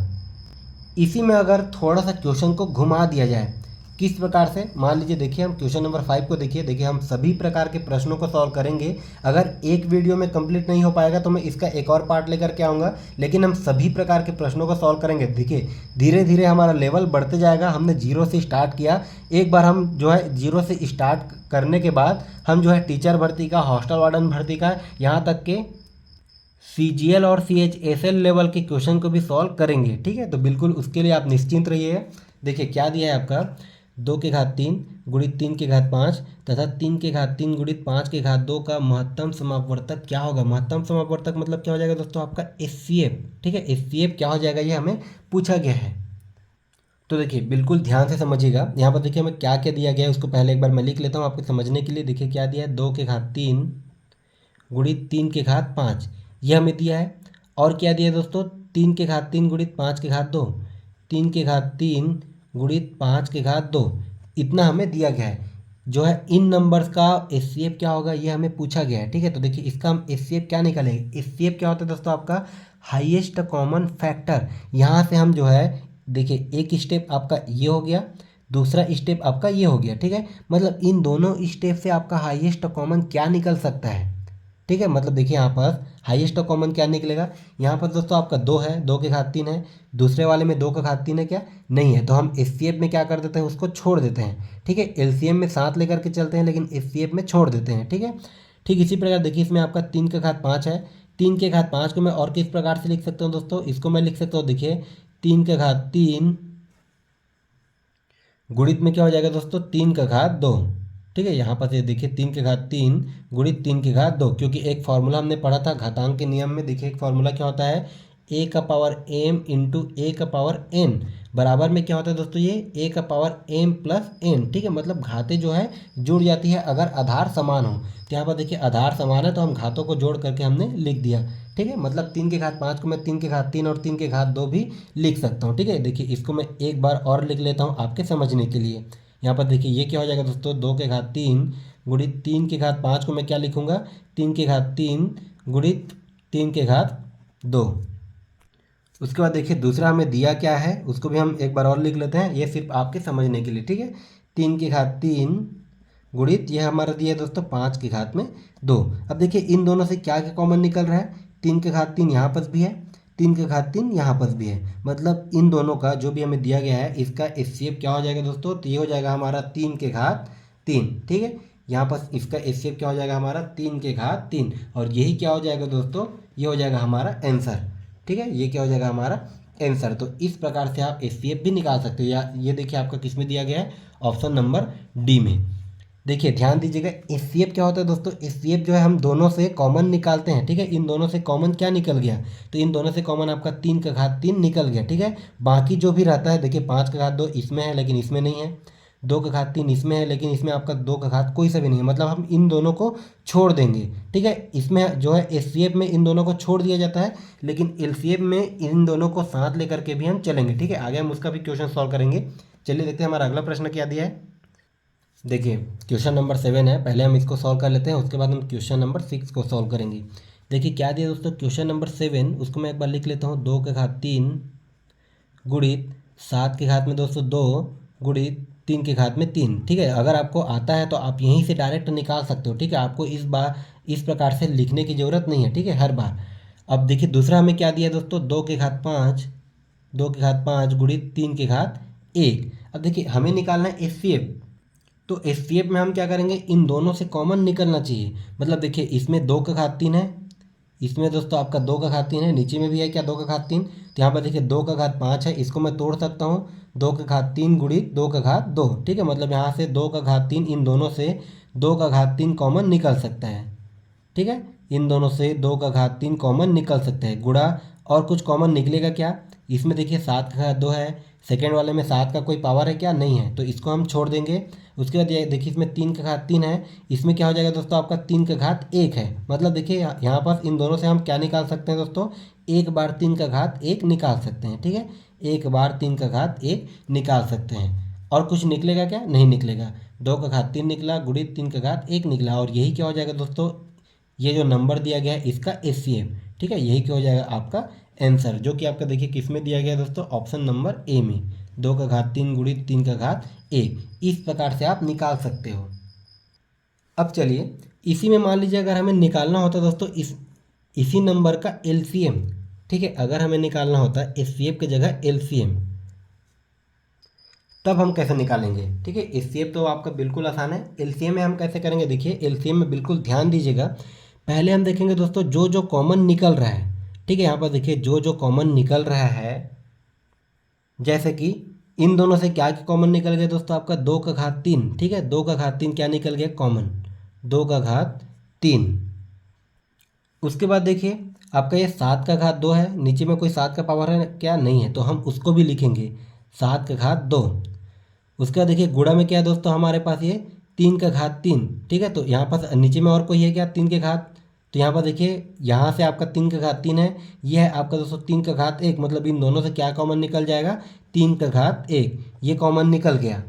इसी में अगर थोड़ा सा क्वेश्चन को घुमा दिया जाए, किस प्रकार से, मान लीजिए देखिए हम क्वेश्चन नंबर 5 को देखिए हम सभी प्रकार के प्रश्नों को सॉल्व करेंगे। अगर एक वीडियो में कंप्लीट नहीं हो पाएगा तो मैं इसका एक और पार्ट लेकर के आऊँगा, लेकिन हम सभी प्रकार के प्रश्नों को सॉल्व करेंगे। देखिए धीरे धीरे हमारा लेवल बढ़ते जाएगा। हमने 0 से स्टार्ट किया, एक बार हम जो है 0 से स्टार्ट करने के बाद हम जो है टीचर भर्ती का, हॉस्टल वार्डन भर्ती का, यहाँ तक के CGL और CHSL लेवल के क्वेश्चन को भी सॉल्व करेंगे। ठीक है, तो बिल्कुल उसके लिए आप निश्चिंत रहिए। देखिए क्या दिया है आपका 2 के घात 3 गुणित 3 के घात 5 तथा 3 के घात 3 गुणित 5 के घात 2 का महत्तम समापवर्तक क्या होगा। महत्तम समापवर्तक मतलब क्या हो जाएगा दोस्तों आपका एचसीएफ। ठीक है, एचसीएफ क्या हो जाएगा ये हमें पूछा गया है। तो देखिए बिल्कुल ध्यान से समझिएगा। यहाँ पर देखिए हमें क्या क्या दिया गया है उसको पहले एक बार मैं लिख लेता हूँ आपको समझने के लिए। देखिए क्या दिया है 2 के घात 3 गुणित 3 के घात 5 यह हमें दिया है। और क्या दिया है दोस्तों 3 के घात 3 गुणित 5 के घात 2, 3 के घात 3 गुणित 5 के घात 2, इतना हमें दिया गया है। जो है इन नंबर्स का एचसीएफ क्या होगा ये हमें पूछा गया है। ठीक है, तो देखिए इसका हम एचसीएफ क्या निकालेंगे। एचसीएफ क्या होता है दोस्तों आपका हाईएस्ट कॉमन फैक्टर। यहाँ से हम जो है देखिए एक स्टेप आपका ये हो गया, दूसरा स्टेप आपका ये हो गया। ठीक है, मतलब इन दोनों स्टेप से आपका हाईएस्ट कॉमन क्या निकल सकता है। ठीक है, मतलब देखिए यहाँ पर हाईएस्ट कॉमन क्या निकलेगा। यहाँ पर दोस्तों आपका 2 है, 2 के घात 3 है, दूसरे वाले में 2 का घात 3 है क्या, नहीं है। तो हम एचसीएफ में क्या कर देते हैं उसको छोड़ देते हैं। ठीक है, एलसीएम में 7 लेकर के चलते हैं लेकिन एचसीएफ में छोड़ देते हैं। ठीक है, ठीक इसी प्रकार देखिए इसमें आपका 3 का घात 5 है। 3 के घात 5 को मैं और किस प्रकार से लिख सकता हूँ दोस्तों, इसको मैं लिख सकता हूँ देखिए 3 का घात 3 गुणित में क्या हो जाएगा दोस्तों 3 का घात 2। ठीक है, यहाँ पर से देखिए 3 के घात 3 गुणित 3 के घात 2, क्योंकि एक फार्मूला हमने पढ़ा था घातांक के नियम में। देखिए एक फार्मूला क्या होता है a का पावर m इंटू a का पावर n। बराबर में क्या होता है दोस्तों, ये a का पावर m प्लस n, ठीक है। मतलब घातें जो है जुड़ जाती है अगर आधार समान हो। तो यहाँ पर देखिए आधार समान है तो हम घातों को जोड़ करके हमने लिख दिया, ठीक है। मतलब 3 के घात 5 को मैं 3 के घात 3 और 3 के घात 2 भी लिख सकता हूँ, ठीक है। देखिए इसको मैं एक बार और लिख लेता हूँ आपके समझने के लिए। यहाँ पर देखिए ये क्या हो जाएगा दोस्तों, 2 के घात 3 गुणित 3 के घात 5 को मैं क्या लिखूँगा, 3 के घात 3 गुणित 3 के घात 2। उसके बाद देखिए दूसरा हमें दिया क्या है उसको भी हम एक बार और लिख लेते हैं, ये सिर्फ आपके समझने के लिए, ठीक है। 3 के घात 3 गुणित ये हमारा दिया है दोस्तों 5 के घात में 2। अब देखिए इन दोनों से क्या क्या कॉमन निकल रहा है, 3 के घात 3 यहाँ पर भी है, 3 के घात 3 यहाँ पर भी है। मतलब इन दोनों का जो भी हमें दिया गया है इसका एचसीएफ क्या हो जाएगा दोस्तों, तो ये हो जाएगा हमारा 3 के घात 3, ठीक है। यहाँ पर इसका एचसीएफ क्या हो जाएगा हमारा 3 के घात 3, और यही क्या हो जाएगा दोस्तों, ये हो जाएगा हमारा आंसर, ठीक है। ये क्या हो जाएगा हमारा आंसर। तो इस प्रकार से आप एचसीएफ भी निकाल सकते हो। या ये देखिए आपका किस में दिया गया है, ऑप्शन नंबर डी में। देखिए ध्यान दीजिएगा एचसीएफ क्या होता है दोस्तों, एचसीएफ जो है हम दोनों से कॉमन निकालते हैं, ठीक है। इन दोनों से कॉमन क्या निकल गया, तो इन दोनों से कॉमन आपका 3 का घात 3 निकल गया, ठीक है। बाकी जो भी रहता है देखिए 5 का घात 2 इसमें है लेकिन इसमें नहीं है, 2 का घात 3 इसमें है लेकिन इसमें आपका 2 का घात कोई सा भी नहीं है। मतलब हम इन दोनों को छोड़ देंगे, ठीक है। इसमें जो है एचसीएफ में इन दोनों को छोड़ दिया जाता है, लेकिन एलसीएफ में इन दोनों को साथ लेकर के भी हम चलेंगे, ठीक है। आगे हम उसका भी क्वेश्चन सॉल्व करेंगे। चलिए देखते हैं हमारा अगला प्रश्न क्या दिया है। देखिए क्वेश्चन नंबर 7 है, पहले हम इसको सॉल्व कर लेते हैं, उसके बाद हम क्वेश्चन नंबर 6 को सॉल्व करेंगे। देखिए क्या दिया दोस्तों, क्वेश्चन नंबर 7 उसको मैं एक बार लिख लेता हूँ, 2 के घात 3 गुणित 7 के घात में दोस्तों 2 गुणित 3 के घात में 3, ठीक है। अगर आपको आता है तो आप यहीं से डायरेक्ट निकाल सकते हो, ठीक है। आपको इस बार इस प्रकार से लिखने की ज़रूरत नहीं है, ठीक है, हर बार। अब देखिए दूसरा हमें क्या दिया दोस्तों, 2 के घात 5 2 के घात 5 गुणित 3 के घात 1। अब देखिए हमें निकालना है एचसीएफ, तो एचसीएफ में हम क्या करेंगे, इन दोनों से कॉमन निकलना चाहिए। मतलब देखिए इसमें 2 का घात 3 है, इसमें दोस्तों आपका 2 का घात 3 है, नीचे में भी है क्या 2 का घात 3। तो यहाँ पर देखिए 2 का घात 5 है, इसको मैं तोड़ सकता हूँ, 2 का घात 3 गुणित 2 का घात 2, ठीक है। मतलब यहाँ से 2 का घात 3, इन दोनों से 2 का घात 3 कॉमन निकल सकता है, ठीक है। इन दोनों से 2 का घात 3 कॉमन निकल सकता है, गुणा और कुछ कॉमन निकलेगा क्या, इसमें देखिए 7 का घात 2 है, सेकेंड वाले में 7 का कोई पावर है क्या, नहीं है, तो इसको हम छोड़ देंगे। उसके बाद ये देखिए इसमें 3 का घात 3 है, इसमें क्या हो जाएगा दोस्तों आपका 3 का घात 1 है। मतलब देखिए यहाँ पर इन दोनों से हम क्या निकाल सकते हैं दोस्तों, एक बार 3 का घात 1 निकाल सकते हैं, ठीक है। एक बार 3 का घात 1 निकाल सकते हैं। और कुछ निकलेगा क्या, नहीं निकलेगा। 2 का घात 3 निकला गुणित 3 का घात 1 निकला, और यही क्या हो जाएगा दोस्तों, ये जो नंबर दिया गया है इसका एचसीएफ, ठीक है। यही क्या हो जाएगा आपका आंसर, जो कि आपका देखिए किस में दिया गया है दोस्तों, ऑप्शन नंबर ए में, 2 का घात 3 गुणित 3 का घात 1। इस प्रकार से आप निकाल सकते हो। अब चलिए इसी में मान लीजिए अगर हमें निकालना होता दोस्तों इसी नंबर का एलसीएम, ठीक है। अगर हमें निकालना होता एचसीएफ की जगह एलसीएम, तब हम कैसे निकालेंगे, ठीक है। एचसीएफ तो आपका बिल्कुल आसान है, एलसीएम में हम कैसे करेंगे। देखिए एलसीएम में बिल्कुल ध्यान दीजिएगा, पहले हम देखेंगे दोस्तों जो जो कॉमन निकल रहा है, ठीक है। यहाँ पर देखिए जो जो कॉमन निकल रहा है, जैसे कि इन दोनों से क्या कॉमन निकल गया दोस्तों, आपका 2 का घात 3, ठीक है। 2 का घात 3 क्या निकल गया कॉमन, 2 का घात 3। उसके बाद देखिए आपका ये 7 का घात 2 है, नीचे में कोई 7 का पावर है क्या, नहीं है, तो हम उसको भी लिखेंगे 7 का घात 2। उसके बाद देखिए गुणा में क्या है दोस्तों हमारे पास ये 3 का घात 3, ठीक है। तो यहाँ पर नीचे में और कोई है क्या 3 के घात, तो यहाँ पर देखिए यहाँ से आपका 3 का घात 3 है, ये है आपका दोस्तों 3 का घात 1। मतलब इन दोनों से क्या कॉमन निकल जाएगा, 3 का घात 1, ये कॉमन निकल गया।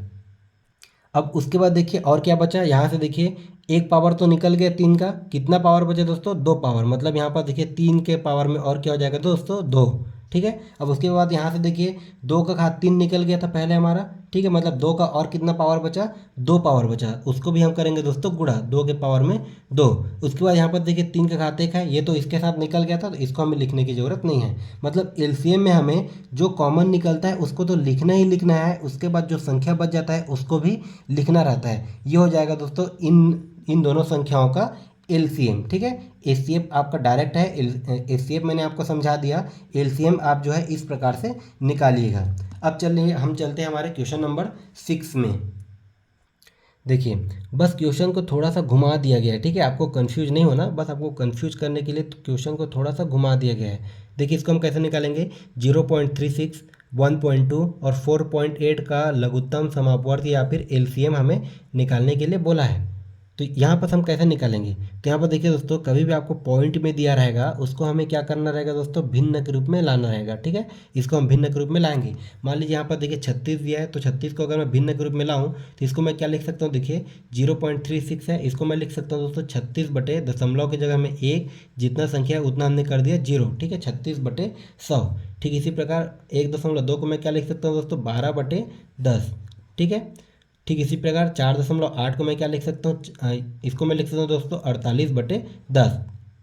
अब उसके बाद देखिए और क्या बचा, यहाँ से देखिए एक पावर तो निकल गया 3 का, कितना पावर बचा दोस्तों 2 पावर। मतलब यहाँ पर देखिए 3 के पावर में और क्या हो जाएगा दोस्तों 2, ठीक है। अब उसके बाद यहाँ से देखिए 2 का घात 3 निकल गया था पहले हमारा, ठीक है। मतलब 2 का और कितना पावर बचा, 2 पावर बचा, उसको भी हम करेंगे दोस्तों गुणा 2 के पावर में 2। उसके बाद यहाँ पर देखिए 3 का घात 1 है, ये तो इसके साथ निकल गया था, तो इसको हमें लिखने की ज़रूरत नहीं है। मतलब एलसीएम में हमें जो कॉमन निकलता है उसको तो लिखना ही लिखना है, उसके बाद जो संख्या बच जाता है उसको भी लिखना रहता है। ये हो जाएगा दोस्तों इन दोनों संख्याओं का एलसीएम, ठीक है। एचसीएफ आपका डायरेक्ट है, एचसीएफ मैंने आपको समझा दिया, एलसीएम आप जो है इस प्रकार से निकालिएगा। अब चलिए हम चलते हैं हमारे क्वेश्चन नंबर 6 में। देखिए बस क्वेश्चन को थोड़ा सा घुमा दिया गया है, ठीक है। आपको कंफ्यूज नहीं होना, बस आपको कंफ्यूज करने के लिए क्वेश्चन को थोड़ा सा घुमा दिया गया है। देखिए इसको हम कैसे निकालेंगे, 0.36 1.2 और 4.8 का लघुत्तम समापवर्त या फिर एलसीएम हमें निकालने के लिए बोला है। तो यहाँ पर हम कैसे निकालेंगे, तो यहाँ पर देखिए दोस्तों, कभी भी आपको पॉइंट में दिया रहेगा उसको हमें क्या करना रहेगा दोस्तों, भिन्न के रूप में लाना रहेगा। ठीक है, इसको हम भिन्न के रूप में लाएंगे। मान लीजिए यहाँ पर देखिए 36 दिया है, तो 36 को अगर मैं भिन्न के रूप में लाऊं तो इसको मैं क्या लिख सकता हूँ, देखिए 0.36 है, इसको मैं लिख सकता हूँ दोस्तों 36 बटे दशमलव की जगह में 1, जितना संख्या है उतना हमने कर दिया 0। ठीक है, 36 बटे 100। ठीक इसी प्रकार 1.2 को मैं क्या लिख सकता हूँ दोस्तों, 12 बटे 10। ठीक है, ठीक इसी प्रकार 4.8 को मैं क्या लिख सकता हूँ, इसको मैं लिख सकता हूँ दोस्तों 48 बटे 10।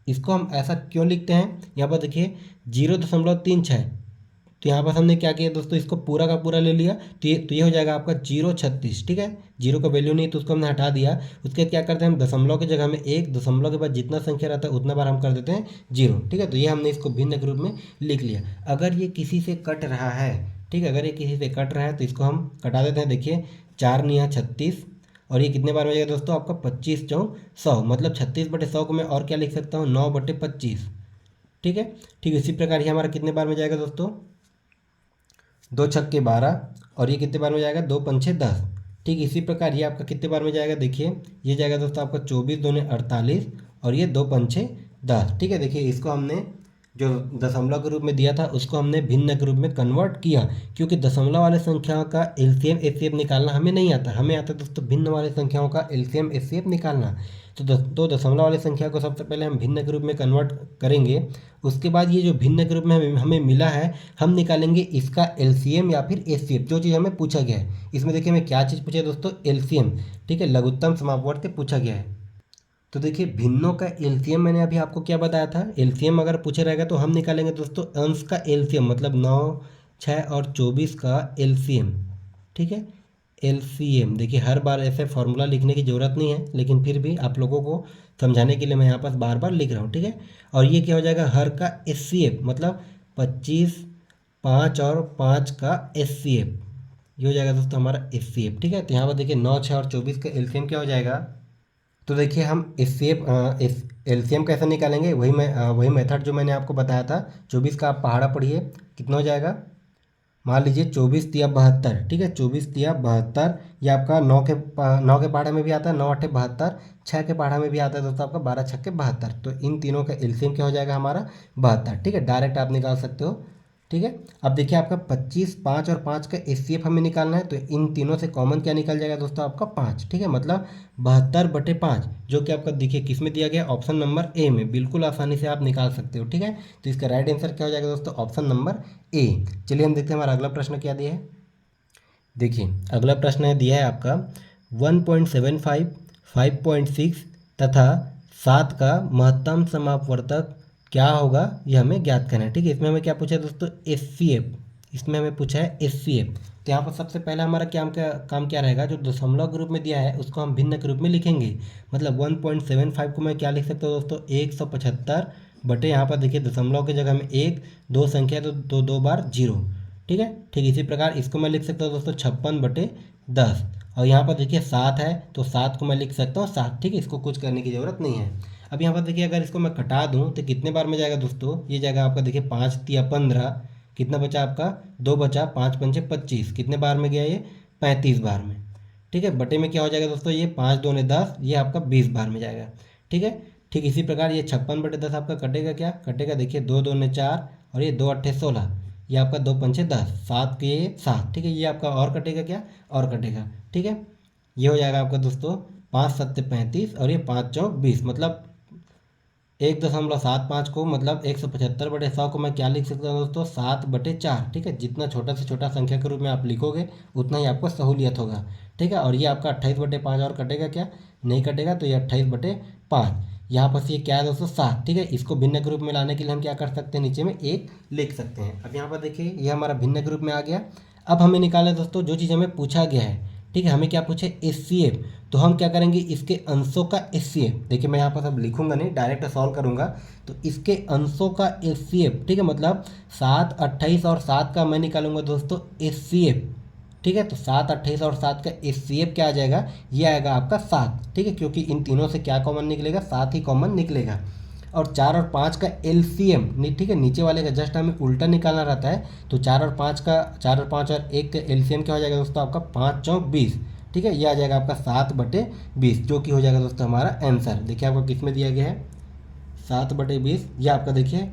इसको हम ऐसा क्यों लिखते हैं, यहाँ पर देखिए 0.36, तो यहाँ पर हमने क्या किया दोस्तों, इसको पूरा का पूरा ले लिया, तो ये हो जाएगा आपका 0.36। ठीक है, जीरो का वैल्यू नहीं तो उसको हमने हटा दिया। उसके बाद क्या करते हैं हम, दशमलव की जगह में 1, दशमलव के बाद जितना संख्या रहता है उतना बार हम कर देते हैं 0। ठीक है, तो ये हमने इसको भिन्न के रूप में लिख लिया। अगर ये किसी से कट रहा है, ठीक है, अगर ये किसी से कट रहा है तो इसको हम कटा देते हैं। देखिए 4 9 36, और ये कितने बार में जाएगा दोस्तों आपका 25 4 100, मतलब 36 बटे 100 को मैं और क्या लिख सकता हूँ, 9 बटे 25। ठीक है, ठीक इसी प्रकार ये हमारा कितने बार में जाएगा दोस्तों, 2 छक्के 12, और ये कितने बार में जाएगा, 2 पंचे 10। ठीक इसी प्रकार ये आपका कितने बार में जाएगा, देखिए ये जाएगा दोस्तों आपका 24 दूने 48, और ये 2 पंचे 10। ठीक है, देखिए इसको हमने जो दशमलव के रूप में दिया था उसको हमने भिन्न के रूप में कन्वर्ट किया, क्योंकि दशमलव वाले संख्याओं का एलसीएम एचसीएफ निकालना हमें नहीं आता, हमें आता है दोस्तों भिन्न वाले संख्याओं का एलसीएम एचसीएफ निकालना। तो दशमलव वाली संख्या को सबसे पहले हम भिन्न के रूप में कन्वर्ट करेंगे। उसके बाद ये जो भिन्न के रूप में हमें मिला है, हम निकालेंगे इसका एलसीएम या फिर एचसीएफ, जो चीज़ हमें पूछा गया है। इसमें देखिए हमें क्या चीज़ पूछा है दोस्तों, एलसीएम। ठीक है, लघुत्तम समापवर्त पूछा गया है। तो देखिए भिन्नों का एलसीएम मैंने अभी आपको क्या बताया था, एलसीएम अगर पूछा रहेगा तो हम निकालेंगे दोस्तों अंश का एलसीएम, मतलब 9 6 और 24 का एलसीएम। ठीक है, एलसीएम देखिए हर बार ऐसे फॉर्मूला लिखने की ज़रूरत नहीं है, लेकिन फिर भी आप लोगों को समझाने के लिए मैं यहाँ पर बार बार लिख रहा हूँ। ठीक है, और ये क्या हो जाएगा, हर का एचसीएफ, मतलब 25 5 और 5 का एचसीएफ, ये हो जाएगा दोस्तों हमारा एचसीएफ। ठीक है, तो यहाँ पर देखिए 9 6 और 24 का एलसीएम क्या हो जाएगा, तो देखिए हम एलसीएम कैसे निकालेंगे, वही मेथड जो मैंने आपको बताया था। 24 का आप पहाड़ा पढ़िए, कितना हो जाएगा, मान लीजिए 24 तिया 72। ठीक है, 24 तिया 72, ये आपका 9 के पहाड़े में भी आता है, 9 8 72, 6 के पहाड़ा में भी आता है दोस्तों आपका 12 6 72। तो इन तीनों का एलसीएम क्या हो जाएगा हमारा 72। ठीक है, डायरेक्ट आप निकाल सकते हो। ठीक है, अब देखिए आपका 25 5 और 5 का एचसीएफ हमें निकालना है, तो इन तीनों से कॉमन क्या निकल जाएगा दोस्तों आपका 5। ठीक है, मतलब 72 बटे 5, जो कि आपका देखिए किस में दिया गया, ऑप्शन नंबर ए में, बिल्कुल आसानी से आप निकाल सकते हो। ठीक है, तो इसका राइट आंसर क्या हो जाएगा दोस्तों, ऑप्शन नंबर ए। चलिए हम देखते हैं हमारा अगला प्रश्न क्या दिया है। देखिए अगला प्रश्न है दिया है आपका 1.75 5.6 तथा 7 का महत्तम समापवर्तक क्या होगा, ये हमें ज्ञात करना है। ठीक है, इसमें हमें क्या पूछा है दोस्तों, एचसीएफ, इसमें हमें पूछा है एचसीएफ। तो यहाँ पर सबसे पहला हमारा काम क्या रहेगा, जो दशमलव के रूप में दिया है उसको हम भिन्न के रूप में लिखेंगे। मतलब 1.75 को मैं क्या लिख सकता हूँ दोस्तों, 175 बटे, यहाँ पर देखिए दशमलव की जगह में 1, 2 संख्या तो 2 बार 0। ठीक है, ठीक इसी प्रकार इसको मैं लिख सकता हूँ दोस्तों 56 बटे 10, और यहाँ पर देखिए 7 है तो 7 को मैं लिख सकता हूँ 7। ठीक है, इसको कुछ करने की ज़रूरत नहीं है। अब यहाँ पर देखिए अगर इसको मैं कटा दूँ तो कितने बार में जाएगा दोस्तों, ये जाएगा आपका देखिए 5 तिया 15, कितना बचा आपका 2 बचा, 5 पंचे 25, कितने बार में गया ये 35 बार में। ठीक है, बटे में क्या हो जाएगा दोस्तों, ये 5 दूने 10, ये आपका 20 बार में जाएगा। ठीक है, ठीक इसी प्रकार ये 56 बटे 10 आपका कटेगा, क्या कटेगा, देखिए 2 दूने 4, और ये 2 अट्ठे 16, ये आपका 2 पंचे 10, 7 के 7। ठीक है, ये आपका और कटेगा, क्या और कटेगा। ठीक है, ये हो जाएगा आपका दोस्तों 5 7 35, और ये 5 चौक 20, मतलब 1.75 को, मतलब 175 बटे 100 को मैं क्या लिख सकता हूँ दोस्तों, 7 बटे 4। ठीक है, जितना छोटा से छोटा संख्या के रूप में आप लिखोगे उतना ही आपको सहूलियत होगा। ठीक है, और ये आपका 28 बटे 5 और कटेगा, क्या नहीं कटेगा, तो ये 28 बटे 5, यहाँ पर ये क्या है दोस्तों 7। ठीक है, इसको भिन्न के रूप में लाने के लिए हम क्या कर सकते हैं, नीचे में 1 लिख सकते हैं। अब यहाँ पर देखिए ये हमारा भिन्न के रूप में आ गया। अब हमें निकालना है दोस्तों जो चीज़ हमें पूछा गया है। ठीक है, हमें क्या पूछे, एचसीएफ, तो हम क्या करेंगे, इसके अंशों का एचसीएफ, देखिए मैं यहाँ पर सब लिखूंगा नहीं, डायरेक्ट सॉल्व करूंगा। तो इसके अंशों का एचसीएफ, ठीक है, मतलब 7 28 और 7 का मैं निकालूंगा दोस्तों एचसीएफ। ठीक है, तो 7 28 और 7 का एचसीएफ क्या आ जाएगा, ये आएगा आपका 7। ठीक है, क्योंकि इन तीनों से क्या कॉमन निकलेगा, 7 ही कॉमन निकलेगा। और 4 और 5 का एलसीएम नहीं, ठीक है, नीचे वाले का जस्ट हमें उल्टा निकालना रहता है। तो 4 और 5 का 4 और 5 और 1 का एलसीएम क्या हो जाएगा दोस्तों आपका 5 चौक 20, ठीक है, ये आ जाएगा आपका 7/20, जो कि हो जाएगा दोस्तों हमारा आंसर। देखिए आपको किस में दिया गया है 7/20, ये आपका देखिए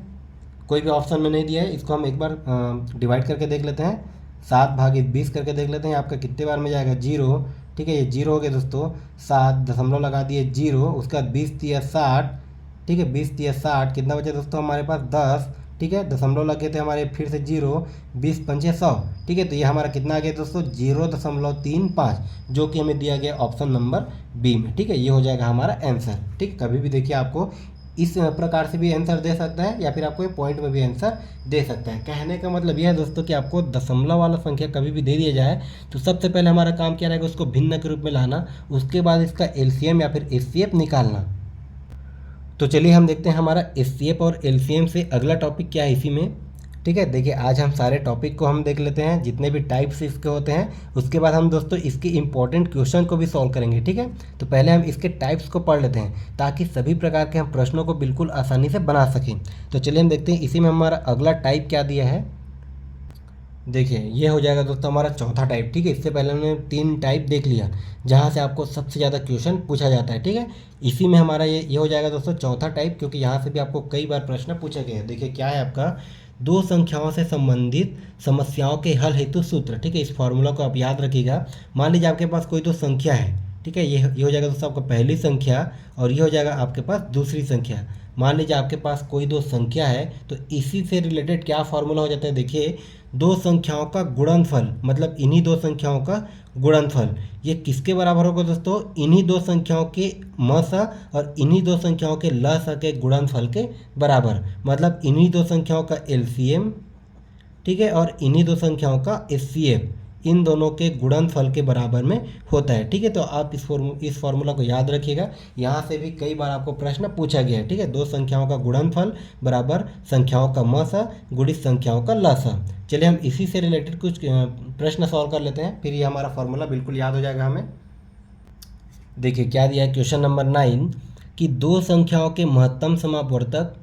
कोई भी ऑप्शन में नहीं दिया है। इसको हम एक बार डिवाइड करके देख लेते हैं, 7/20 करके देख लेते हैं आपका कितने बार में जाएगा 0, ठीक है, ये 0 हो गया दोस्तों। 7 दशमलव लगा दिए 0, उसके बाद 20 तिया 60, ठीक है, 20 तिया 60, कितना बचा दोस्तों हमारे पास 10, ठीक है, दशमलव लगे थे हमारे फिर से 0, 20 पंचे 100, ठीक है, तो ये हमारा कितना आ गया दोस्तों 0.35, जो कि हमें दिया गया ऑप्शन नंबर बी में, ठीक है, ये हो जाएगा हमारा आंसर। ठीक, कभी भी देखिए आपको इस प्रकार से भी आंसर दे सकता है या फिर आपको ये पॉइंट में भी आंसर दे सकता है। कहने का मतलब यह है दोस्तों कि आपको दशमलव वाला संख्या कभी भी दे दिया जाए तो सबसे पहले हमारा काम क्या रहेगा, उसको भिन्न के रूप में लाना, उसके बाद इसका एलसीएम या फिर एचसीएफ निकालना। तो चलिए हम देखते हैं हमारा एचसीएफ और एलसीएम से अगला टॉपिक क्या है इसी में। ठीक है, देखिए आज हम सारे टॉपिक को हम देख लेते हैं, जितने भी टाइप्स इसके होते हैं, उसके बाद हम दोस्तों इसके इंपॉर्टेंट क्वेश्चन को भी सॉल्व करेंगे। ठीक है, तो पहले हम इसके टाइप्स को पढ़ लेते हैं ताकि सभी प्रकार के हम प्रश्नों को बिल्कुल आसानी से बना सकें। तो चलिए हम देखते हैं इसी में हमारा अगला टाइप क्या दिया है। देखिए ये हो जाएगा दोस्तों हमारा चौथा टाइप। ठीक है, इससे पहले हमने 3 टाइप देख लिया जहाँ से आपको सबसे ज़्यादा क्वेश्चन पूछा जाता है। ठीक है, इसी में हमारा ये हो जाएगा दोस्तों चौथा टाइप, क्योंकि यहाँ से भी आपको कई बार प्रश्न पूछे गए हैं। देखिए क्या है आपका, दो संख्याओं से संबंधित समस्याओं के हल हेतु सूत्र। ठीक है, इस फॉर्मूला को आप याद रखिएगा। मान लीजिए आपके पास कोई दो संख्या है, ठीक है, ये हो जाएगा दोस्तों आपका पहली संख्या और ये हो जाएगा आपके पास दूसरी संख्या। मान लीजिए आपके पास कोई दो संख्या है तो इसी से रिलेटेड क्या फॉर्मूला हो जाता है, देखिए दो संख्याओं का गुणनफल, मतलब इन्हीं दो संख्याओं का गुणनफल, ये किसके बराबर होगा दोस्तों, इन्हीं दो संख्याओं के मसा और इन्हीं दो संख्याओं के लसा के गुणनफल के बराबर, मतलब इन्हीं दो संख्याओं का एलसीएम, ठीक है, और इन्हीं दो संख्याओं का एचसीएफ, इन दोनों के गुणनफल के बराबर में होता है। ठीक है, तो आप इस फॉर्मूला को याद रखिएगा, यहाँ से भी कई बार आपको प्रश्न पूछा गया है। ठीक है, दो संख्याओं का गुणनफल बराबर संख्याओं का मसा गुणित संख्याओं का लसा। चलिए हम इसी से रिलेटेड कुछ प्रश्न सॉल्व कर लेते हैं, फिर ये हमारा फॉर्मूला बिल्कुल याद हो जाएगा हमें। देखिए क्या दिया है क्वेश्चन नंबर 9 कि दो संख्याओं के महत्तम समापवर्तक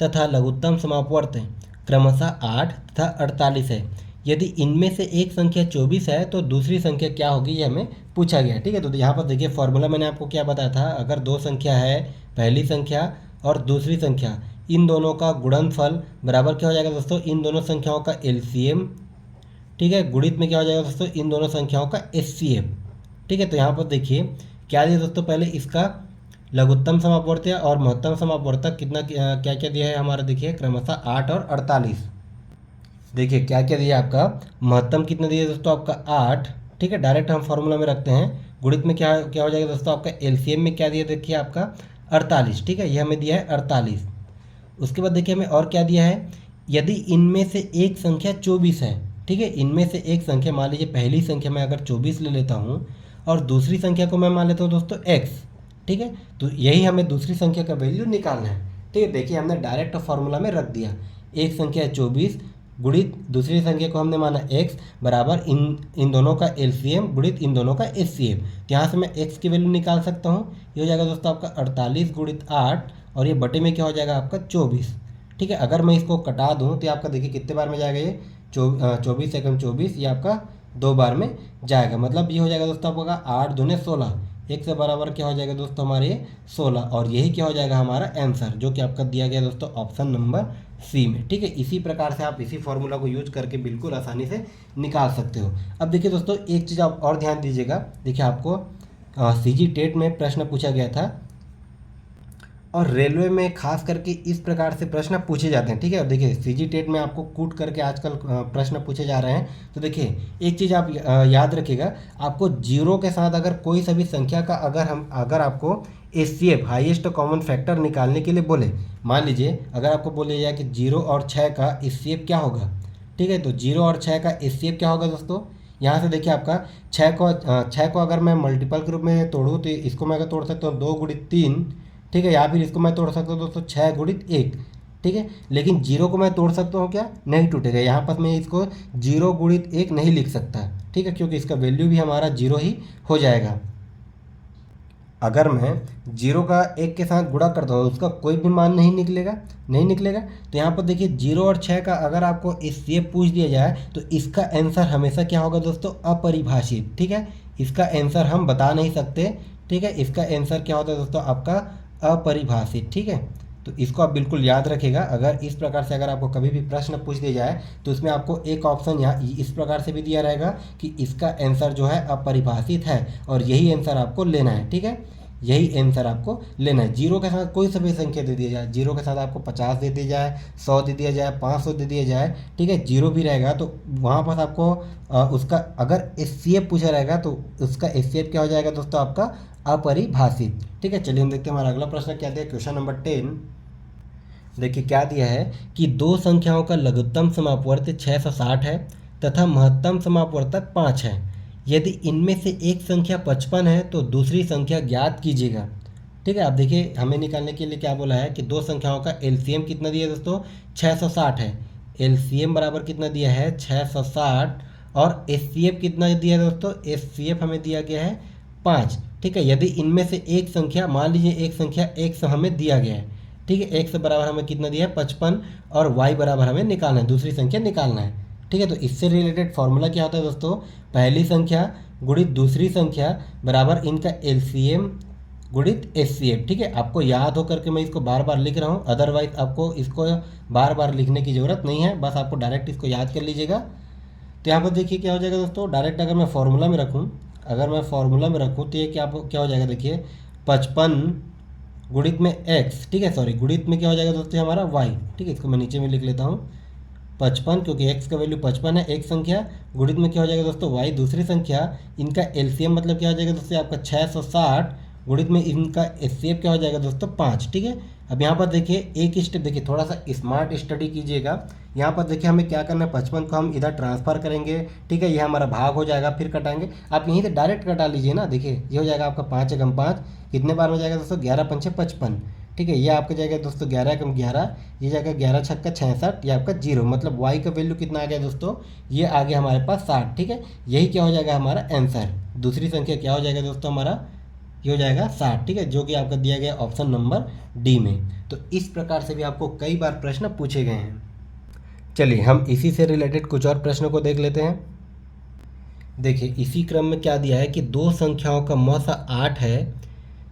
तथा लघुत्तम समापवर्त क्रमशः 8 तथा 48 है। यदि इनमें से एक संख्या 24 है तो दूसरी संख्या क्या होगी, ये हमें पूछा गया है। ठीक है, तो यहाँ पर देखिए फॉर्मूला मैंने आपको क्या बताया था, अगर दो संख्या है, पहली संख्या और दूसरी संख्या, इन दोनों का गुणनफल बराबर क्या हो जाएगा दोस्तों, इन दोनों संख्याओं का एलसीएम, ठीक है, गुणित में क्या हो जाएगा दोस्तों, इन दोनों संख्याओं का एचसीएफ। ठीक है, तो यहाँ पर देखिए क्या दिया दोस्तों, पहले इसका लघुत्तम समापवर्तक और महत्तम समापवर्तक कितना क्या क्या दिया है हमारा, देखिए क्रमशः 8 और 48। देखिए क्या क्या दिया आपका, महत्तम कितना दिया दोस्तों आपका 8, ठीक है, डायरेक्ट हम फॉर्मूला में रखते हैं। गुणित में क्या क्या हो जाएगा दोस्तों आपका एलसीएम में क्या दिया, देखिए आपका 48, ठीक है, ये हमें दिया है 48। उसके बाद देखिए हमें और क्या दिया है, यदि इनमें से एक संख्या 24 है, ठीक है, इनमें से एक संख्या, मान लीजिए पहली संख्या मैं अगर 24 ले लेता हूँ और दूसरी संख्या को मैं मान लेता हूँ दोस्तों x, ठीक है, तो यही हमें दूसरी संख्या का वैल्यू निकालना है। ठीक है, देखिए हमने डायरेक्ट फॉर्मूला में रख दिया, एक संख्या 24 गुणित दूसरी संख्या को हमने माना x बराबर इन दोनों का एलसीएम गुणित इन दोनों का एचसीएफ। तो यहाँ से मैं x की वैल्यू निकाल सकता हूँ, ये हो जाएगा दोस्तों आपका 48 गुणित 8 और ये बटे में क्या हो जाएगा आपका 24। ठीक है, अगर मैं इसको कटा दूँ तो आपका देखिए कितने बार में जाएगा, ये 24 एकम 24, ये आपका 2 बार में जाएगा, मतलब ये हो जाएगा दोस्तों आपका 8 दूने 16, एक से बराबर क्या हो जाएगा दोस्तों हमारे 16, और यही क्या हो जाएगा हमारा आंसर, जो कि आपका दिया गया दोस्तों ऑप्शन नंबर सी में। ठीक है, इसी प्रकार से आप इसी फॉर्मूला को यूज करके बिल्कुल आसानी से निकाल सकते हो। अब देखिए दोस्तों एक चीज़ आप और ध्यान दीजिएगा, देखिए आपको सीजी टेट में प्रश्न पूछा गया था और रेलवे में खास करके इस प्रकार से प्रश्न पूछे जाते हैं। ठीक है, और देखिए सीजी टेट में आपको कूट करके आजकल प्रश्न पूछे जा रहे हैं। तो देखिए एक चीज़ आप याद रखिएगा, आपको जीरो के साथ अगर कोई सभी संख्या का अगर आपको एचसीएफ हाईएस्ट कॉमन फैक्टर निकालने के लिए बोले, मान लीजिए अगर आपको बोले जाए कि 0 और 6 का एचसीएफ क्या होगा, ठीक है, तो 0 और 6 का एचसीएफ क्या होगा दोस्तों, यहाँ से देखिए आपका 6 को अगर मैं मल्टीपल के रूप में तोड़ूँ तो इसको मैं अगर तोड़ सकता हूँ 2 गुणित 3, ठीक है, या फिर इसको मैं तोड़ सकता हूँ दोस्तों 6 गुणित 1, ठीक है, लेकिन 0 को मैं तोड़ सकता हूँ क्या, नहीं टूटेगा, यहाँ पर मैं इसको 0 गुणित 1 नहीं लिख सकता, ठीक है, क्योंकि इसका वैल्यू भी हमारा 0 ही हो जाएगा। अगर मैं 0 का 1 के साथ गुणा करता हूँ उसका कोई भी मान नहीं निकलेगा। तो यहाँ पर देखिए 0 और 6 का अगर आपको इससे पूछ दिया जाए तो इसका आंसर हमेशा क्या होगा दोस्तों, अपरिभाषित। ठीक है, इसका आंसर हम बता नहीं सकते। ठीक है, इसका आंसर क्या होता है दोस्तों, आपका अपरिभाषित। ठीक है, तो इसको आप बिल्कुल याद रखिएगा। अगर इस प्रकार से अगर आपको कभी भी प्रश्न पूछ दिया जाए तो उसमें आपको एक ऑप्शन यहाँ इस प्रकार से भी दिया रहेगा कि इसका आंसर जो है अपरिभाषित है और यही आंसर आपको लेना है। ठीक है, यही आंसर आपको लेना है। 0 के साथ कोई सा भी संख्या दे दिया जाए, 0 के साथ आपको 50 दे दिया जाए, 100 दे दिया जाए, 500 दे दिया जाए, ठीक है, 0 भी रहेगा तो वहाँ पर आपको उसका अगर एचसीएफ पूछा रहेगा तो उसका एचसीएफ क्या हो जाएगा दोस्तों, आपका अपरिभाषित। ठीक है, चलिए हम देखते हैं हमारा अगला प्रश्न क्या दिया। क्वेश्चन नंबर 10 देखिए क्या दिया है कि दो संख्याओं का लघुत्तम समापवर्त 660 है तथा महत्तम समापवर्तक 5 है। यदि इनमें से एक संख्या 55 है तो दूसरी संख्या ज्ञात कीजिएगा। ठीक है, आप देखिए हमें निकालने के लिए क्या बोला है कि दो संख्याओं का एलसीएम कितना दिया है दोस्तों, 660 है। एलसीएम बराबर कितना दिया है, 660, और एचसीएफ कितना दिया है दोस्तों, एचसीएफ हमें दिया गया है 5। ठीक है, यदि इनमें से एक संख्या, मान लीजिए एक संख्या x हमें दिया गया है। ठीक है, x बराबर हमें कितना दिया है 55 और y बराबर हमें निकालना है, दूसरी संख्या निकालना है। ठीक है, तो इससे रिलेटेड फॉर्मूला क्या होता है दोस्तों, पहली संख्या गुणित दूसरी संख्या बराबर इनका एलसीएम गुणित एचसीएफ। ठीक है, आपको याद हो करके मैं इसको बार बार लिख रहा हूँ, अदरवाइज आपको इसको बार बार लिखने की ज़रूरत नहीं है, बस आपको डायरेक्ट इसको याद कर लीजिएगा। तो यहाँ पर देखिए क्या हो जाएगा दोस्तों, डायरेक्ट अगर मैं फार्मूला में रखूँ तो ये क्या हो जाएगा, देखिए 55 गुणित में x, ठीक है, सॉरी गुणित में क्या हो जाएगा दोस्तों हमारा y। ठीक है, इसको मैं नीचे में लिख लेता हूँ 55, क्योंकि x का वैल्यू 55 है, एक संख्या, गुणित में क्या हो जाएगा दोस्तों y दूसरी संख्या। इनका एलसीएम मतलब क्या हो जाएगा दोस्तों, आपका 660, गुणित में इनका एचसीएफ क्या हो जाएगा दोस्तों 5। ठीक है, अब यहाँ पर देखिए एक स्टेप, देखिए थोड़ा सा स्मार्ट स्टडी कीजिएगा। यहाँ पर देखिए हमें क्या करना है, 55 को हम इधर ट्रांसफर करेंगे। ठीक है, ये हमारा भाग हो जाएगा, फिर कटाएंगे। आप यहीं से डायरेक्ट कटा लीजिए ना, देखिए ये हो जाएगा आपका 5 एकम 5, कितने बार में जाएगा दोस्तों, 11 पंचे 55। ठीक है, ये आपका जाएगा दोस्तों 11 एकम 11, ये जाएगा 11 छक्का 66, ये आपका 0, मतलब y का वैल्यू कितना आ गया दोस्तों, ये आ गया हमारे पास 60। ठीक है, यही क्या हो जाएगा हमारा आंसर, दूसरी संख्या क्या हो जाएगा दोस्तों हमारा, ये हो जाएगा 60। ठीक है, जो कि आपका दिया गया ऑप्शन नंबर डी में। तो इस प्रकार से भी आपको कई बार प्रश्न पूछे गए हैं। चलिए हम इसी से रिलेटेड कुछ और प्रश्नों को देख लेते हैं। देखिए इसी क्रम में क्या दिया है कि दो संख्याओं का मौसा 8 है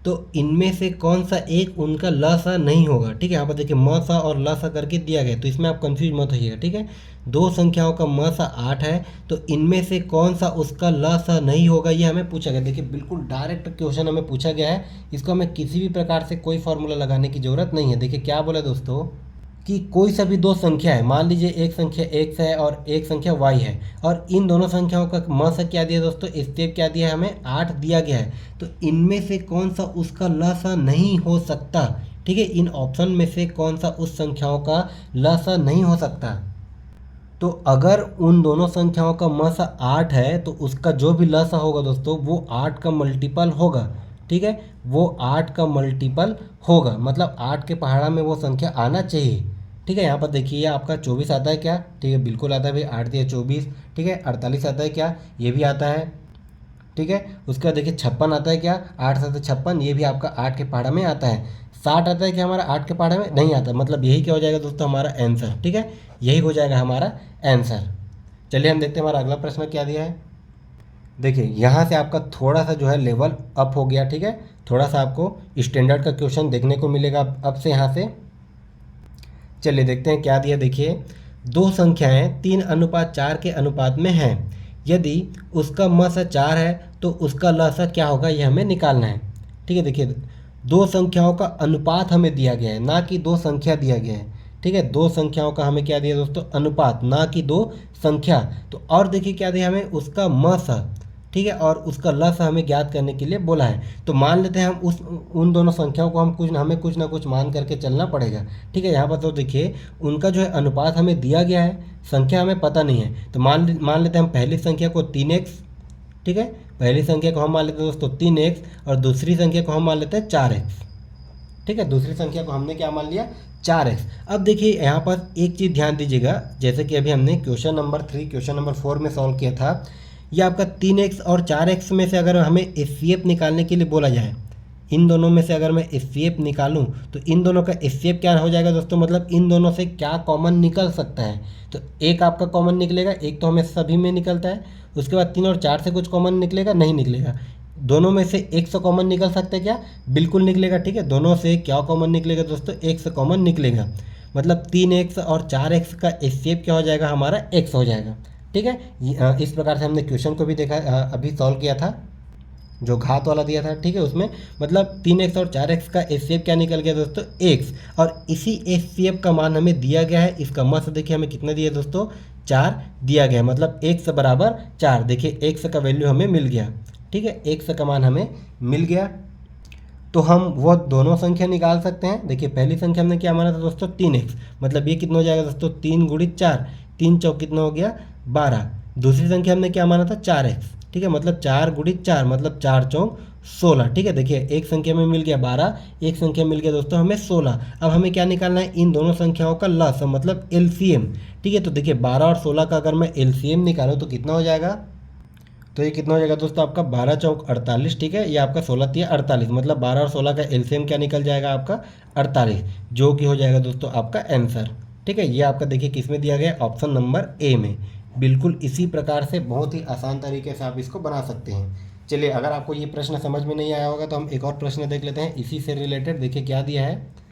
तो इनमें से कौन सा एक उनका लसा नहीं होगा। ठीक है, यहाँ पर देखिए मसा और लसा करके दिया गया, तो इसमें आप कंफ्यूज मत होइएगा। ठीक है, दो संख्याओं का मसा 8 है तो इनमें से कौन सा उसका लसा नहीं होगा, ये हमें पूछा गया। देखिए बिल्कुल डायरेक्ट क्वेश्चन हमें पूछा गया है, इसको हमें किसी भी प्रकार से कोई फॉर्मूला लगाने की ज़रूरत नहीं है। देखिए क्या बोला दोस्तों कि कोई सा भी दो संख्या है, मान लीजिए एक संख्या x है और एक संख्या y है, और इन दोनों संख्याओं का मसा क्या दिया दोस्तों, स्टेप क्या दिया है हमें, 8 दिया गया है। तो इनमें से कौन सा उसका लसा नहीं हो सकता। ठीक है, इन ऑप्शन में से कौन सा उस संख्याओं का लसा नहीं हो सकता। तो अगर उन दोनों संख्याओं का मसा 8 है तो उसका जो भी लसा होगा दोस्तों वो 8 का मल्टीपल होगा। ठीक है, वो 8 का मल्टीपल होगा, मतलब 8 के पहाड़ा में वो संख्या आना चाहिए। ठीक है, यहाँ पर देखिए आपका 24 आता है क्या, ठीक है बिल्कुल आता है भाई, 8 दिया 24। ठीक है, 48 आता है क्या, ये भी आता है। ठीक है, उसके बाद देखिए 56 आता है क्या, 8 7 56, ये भी आपका 8 के पहाड़ा में आता है। 60 आता है क्या हमारा, 8 के पहाड़ा में नहीं आता, मतलब यही क्या हो जाएगा दोस्तों हमारा आंसर। ठीक है, यही हो जाएगा हमारा आंसर। चलिए हम देखते हैं हमारा अगला प्रश्न क्या दिया है। देखिए यहाँ से आपका थोड़ा सा जो है लेवल अप हो गया। ठीक है, थोड़ा सा आपको स्टैंडर्ड का क्वेश्चन देखने को मिलेगा अब से यहाँ से। चलिए देखते हैं क्या दिया। देखिए दो संख्याएं 3:4 के अनुपात में हैं, यदि उसका मसा 4 है तो उसका लसा क्या होगा, ये हमें निकालना है। ठीक है, देखिए दो संख्याओं का अनुपात हमें दिया गया है, ना कि दो संख्या दिया गया है। ठीक है, दो संख्याओं का हमें क्या दिया दोस्तों, अनुपात, ना कि दो संख्या। तो और देखिए क्या दिया हमें, उसका मसा। ठीक है, और उसका लसा हमें ज्ञात करने के लिए बोला है। तो मान लेते हैं हम उन दोनों संख्याओं को हमें कुछ ना कुछ मान करके चलना पड़ेगा। ठीक है, यहाँ पर तो देखिए उनका जो है अनुपात हमें दिया गया है, संख्या हमें पता नहीं है। तो मान लेते हैं हम पहली संख्या को 3x। ठीक है, पहली संख्या को हम मान लेते हैं दोस्तों 3x और दूसरी संख्या को हम मान लेते हैं 4x। ठीक है, दूसरी संख्या को हमने क्या मान लिया, 4x। अब देखिए यहाँ पर एक चीज़ ध्यान दीजिएगा, जैसे कि अभी हमने क्वेश्चन नंबर 3 क्वेश्चन नंबर 4 में सॉल्व किया था। ये आपका 3x और 4x में से अगर हमें एचसीएफ निकालने के लिए बोला जाए, इन दोनों में से अगर मैं एचसीएफ निकालूं तो इन दोनों का एचसीएफ क्या हो जाएगा दोस्तों, मतलब इन दोनों से क्या कॉमन निकल सकता है। तो एक आपका कॉमन निकलेगा, एक तो हमें सभी में निकलता है, उसके बाद 3 और 4 से कुछ कॉमन निकलेगा, नहीं निकलेगा। दोनों में से एक से कॉमन निकल सकता है क्या, बिल्कुल निकलेगा। ठीक है, दोनों से क्या कॉमन निकलेगा दोस्तों, एक से कॉमन निकलेगा, मतलब 3x और 4x का एचसीएफ क्या हो जाएगा, हमारा x हो जाएगा। ठीक है, इस प्रकार से हमने क्वेश्चन को भी देखा, अभी सॉल्व किया था, जो घात वाला दिया था। ठीक है, उसमें मतलब 3x और 4x का एचसीएफ क्या निकल गया दोस्तों, x, और इसी एचसीएफ का मान हमें दिया गया है। इसका मत देखिए हमें कितना दिया दोस्तों, 4 दिया गया है, मतलब x बराबर 4। देखिए x का वैल्यू हमें मिल गया। ठीक है, x का मान हमें मिल गया, तो हम वो दोनों संख्या निकाल सकते हैं। देखिए पहली संख्या हमने क्या माना था दोस्तों, 3x, मतलब ये कितना हो जाएगा दोस्तों, 3 गुणित 4, 3 चौक कितना हो गया, 12। दूसरी संख्या हमने क्या माना था, 4x। ठीक है, मतलब 4 गुणित 4, मतलब 4 चौक 16। ठीक है, देखिए एक संख्या में मिल गया 12, एक संख्या मिल गया दोस्तों हमें 16। अब हमें क्या निकालना है, इन दोनों संख्याओं का लसाअ, मतलब एलसीएम। ठीक है, तो देखिए 12 और 16 का अगर मैं एलसीएम निकालूँ तो कितना हो जाएगा, तो ये कितना हो जाएगा दोस्तों आपका 12 चौक 48। ठीक है, ये आपका 16 तिया 48, मतलब 12 और 16 का एलसीएम क्या निकल जाएगा आपका 48, जो कि हो जाएगा दोस्तों आपका आंसर। ठीक है, ये आपका देखिए किस में दिया गया, ऑप्शन नंबर ए में। बिल्कुल इसी प्रकार से बहुत ही आसान तरीके से आप इसको बना सकते हैं। चलिए, अगर आपको ये प्रश्न समझ में नहीं आया होगा तो हम एक और प्रश्न देख लेते हैं इसी से रिलेटेड। देखिए क्या दिया है।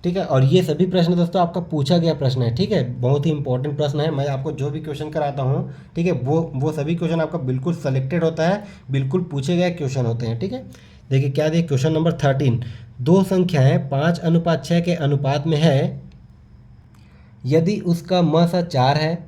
ठीक है, और ये सभी प्रश्न दोस्तों आपका पूछा गया प्रश्न है। ठीक है, बहुत ही इंपॉर्टेंट प्रश्न है। मैं आपको जो भी क्वेश्चन कराता हूँ, ठीक है, वो सभी क्वेश्चन आपका बिल्कुल सेलेक्टेड होता है, बिल्कुल पूछे गए क्वेश्चन होते हैं। ठीक है, देखिए क्या दिया, क्वेश्चन नंबर 13, दो संख्याएं 5:6 के अनुपात में है, यदि उसका म सा 4 है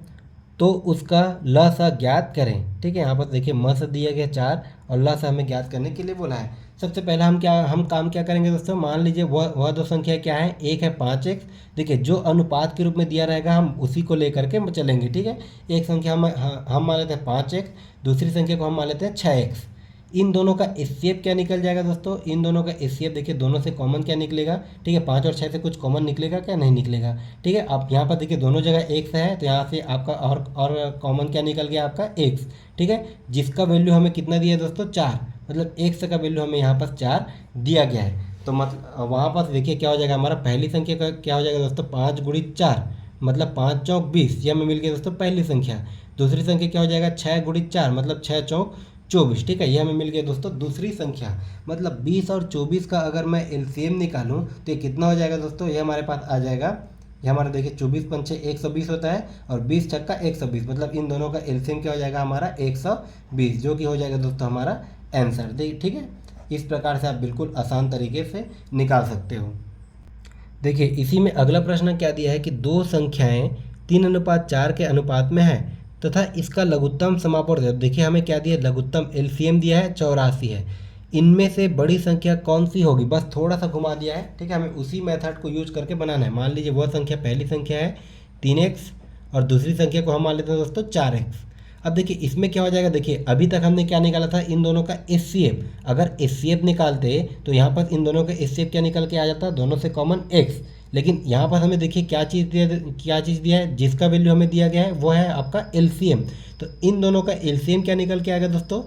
तो उसका ल सा ज्ञात करें। ठीक है, यहाँ पर देखिए म सा दिया गया 4 और ल सा हमें ज्ञात करने के लिए बोला है। सबसे पहला हम काम क्या करेंगे दोस्तों, मान लीजिए वह दो संख्या क्या है, एक है 5x। देखिए जो अनुपात के रूप में दिया रहेगा हम उसी को लेकर के चलेंगे। ठीक है, एक संख्या हम मान लेते हैं 5x, दूसरी संख्या को हम मान लेते हैं 6x। इन दोनों का एचसीएफ क्या निकल जाएगा दोस्तों, इन दोनों का एचसीएफ देखिए दोनों से कॉमन क्या निकलेगा। ठीक है, 5 और 6 से कुछ कॉमन निकलेगा क्या, नहीं निकलेगा। ठीक है, आप यहाँ पर देखिए दोनों जगह x है, तो यहाँ से आपका और कॉमन क्या निकल गया आपका x। ठीक है, जिसका वैल्यू हमें कितना दिया है दोस्तों, 4, मतलब x का वैल्यू हमें यहाँ पर 4 दिया गया है। तो मतलब वहाँ पर देखिए क्या हो जाएगा, हमारा पहली संख्या का क्या हो जाएगा दोस्तों, 5 गुणित 4, मतलब 5 चौक 20, ये हमें मिल गया दोस्तों पहली संख्या। दूसरी संख्या क्या हो जाएगा, 6 गुणित 4, मतलब 6 चौक 24। ठीक है, ये हमें मिल गया दोस्तों दूसरी संख्या। मतलब 20 और 24 का अगर मैं एलसीएम निकालूं तो ये कितना हो जाएगा दोस्तों, ये हमारे पास आ जाएगा, ये हमारा देखिए 24 पंचे 120 होता है और 20 छक्का 120, मतलब इन दोनों का एलसीएम क्या हो जाएगा हमारा 120, जो कि हो जाएगा दोस्तों हमारा आंसर। ठीक है, इस प्रकार से आप बिल्कुल आसान तरीके से निकाल सकते हो। देखिए इसी में अगला प्रश्न क्या दिया है कि दो संख्याएं 3:4 के अनुपात में है तथा इसका लघुत्तम समापवर्त है। देखिए हमें क्या दिया, लघुत्तम एलसीएम दिया है 84 है। इनमें से बड़ी संख्या कौन सी होगी, बस थोड़ा सा घुमा दिया है। ठीक है, हमें उसी मेथड को यूज करके बनाना है। मान लीजिए वह संख्या, पहली संख्या है 3x और दूसरी संख्या को हम मान लेते हैं दोस्तों 4x। अब देखिए इसमें क्या हो जाएगा, देखिए अभी तक हमने क्या निकाला था, इन दोनों का एचसीएफ। अगर एचसीएफ निकालते तो यहाँ पर इन दोनों का एचसीएफ क्या निकल के आ जाता, दोनों से कॉमन x। लेकिन यहाँ पर हमें देखिए क्या चीज़ दिया है, जिसका वैल्यू हमें दिया गया है वो है आपका एलसीएम। तो इन दोनों का एलसीएम क्या निकल के आएगा दोस्तों,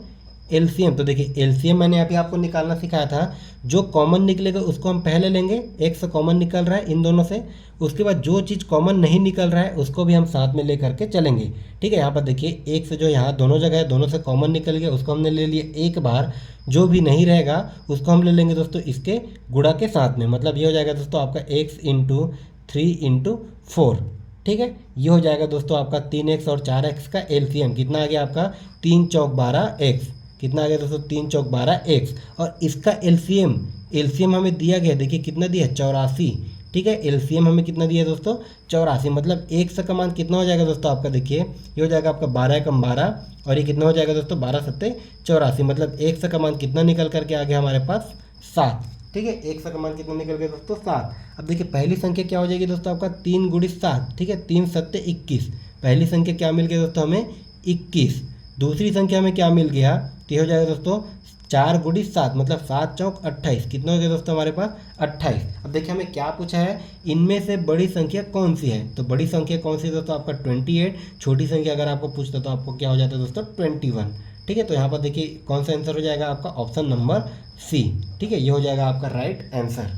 एलसीएम। तो देखिए एलसीएम मैंने अभी आपको निकालना सिखाया था, जो कॉमन निकलेगा उसको हम पहले लेंगे, एक से कॉमन निकल रहा है इन दोनों से, उसके बाद जो चीज़ कॉमन नहीं निकल रहा है उसको भी हम साथ में ले करके चलेंगे। ठीक है, यहाँ पर देखिए एक से जो यहाँ दोनों जगह है, दोनों से कॉमन निकल गया, उसको हमने ले लिया एक बार, जो भी नहीं रहेगा उसको हम ले लेंगे दोस्तों इसके गुणा के साथ में। मतलब ये हो जाएगा दोस्तों आपका x × 3 × 4। ठीक है, ये हो जाएगा दोस्तों आपका 3x और 4x का एलसीएम कितना आ गया आपका, 3 चौक 12x। कितना आ गया दोस्तों, 3 चौक 12x। और इसका एलसीएम हमें दिया गया, देखिए कितना दिया, 84। ठीक है, एलसीएम हमें कितना दिया दोस्तों, 84। मतलब एक से का मान कितना हो जाएगा दोस्तों आपका, देखिए ये हो जाएगा आपका 12 × 12 और ये कितना हो जाएगा दोस्तों 12 × 7 = 84। मतलब एक से का मान कितना निकल करके आ गया हमारे पास, 7। ठीक है, एक से का मान कितना निकल गया दोस्तों, 7। अब देखिए पहली संख्या क्या हो जाएगी दोस्तों आपका 3 × 7। ठीक है, 3 × 7 = 21। पहली संख्या क्या मिल गया दोस्तों हमें, 21। दूसरी संख्या में क्या मिल गया, तो हो जाएगा दोस्तों 4 × 7, मतलब 7 चौक 28। कितना हो गया दोस्तों हमारे पास, 28। अब देखिए हमें क्या पूछा है, इनमें से बड़ी संख्या कौन सी है। तो बड़ी संख्या कौन सी है दोस्तों आपका 28। छोटी संख्या अगर आपको पूछता तो आपको क्या हो जाता है दोस्तों 21। ठीक है, तो यहाँ पर देखिए कौन सा आंसर हो जाएगा आपका, ऑप्शन नंबर सी। ठीक है, ये हो जाएगा आपका राइट आंसर।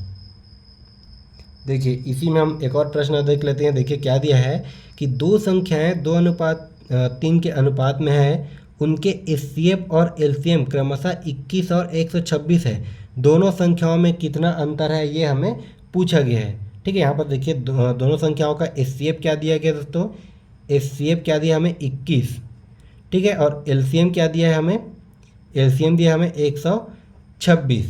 देखिए इसी में हम एक और प्रश्न देख लेते हैं। देखिए क्या दिया है कि दो संख्याएं 2:3 के अनुपात में है, उनके एचसीएफ और एलसीएम क्रमशः 21 और 126 है, दोनों संख्याओं में कितना अंतर है, ये हमें पूछा गया है। ठीक है, यहाँ पर देखिए दोनों संख्याओं का एचसीएफ क्या दिया गया दोस्तों, एचसीएफ क्या दिया हमें 21। ठीक है, और एलसीएम क्या दिया है हमें, एलसीएम दिया हमें 126।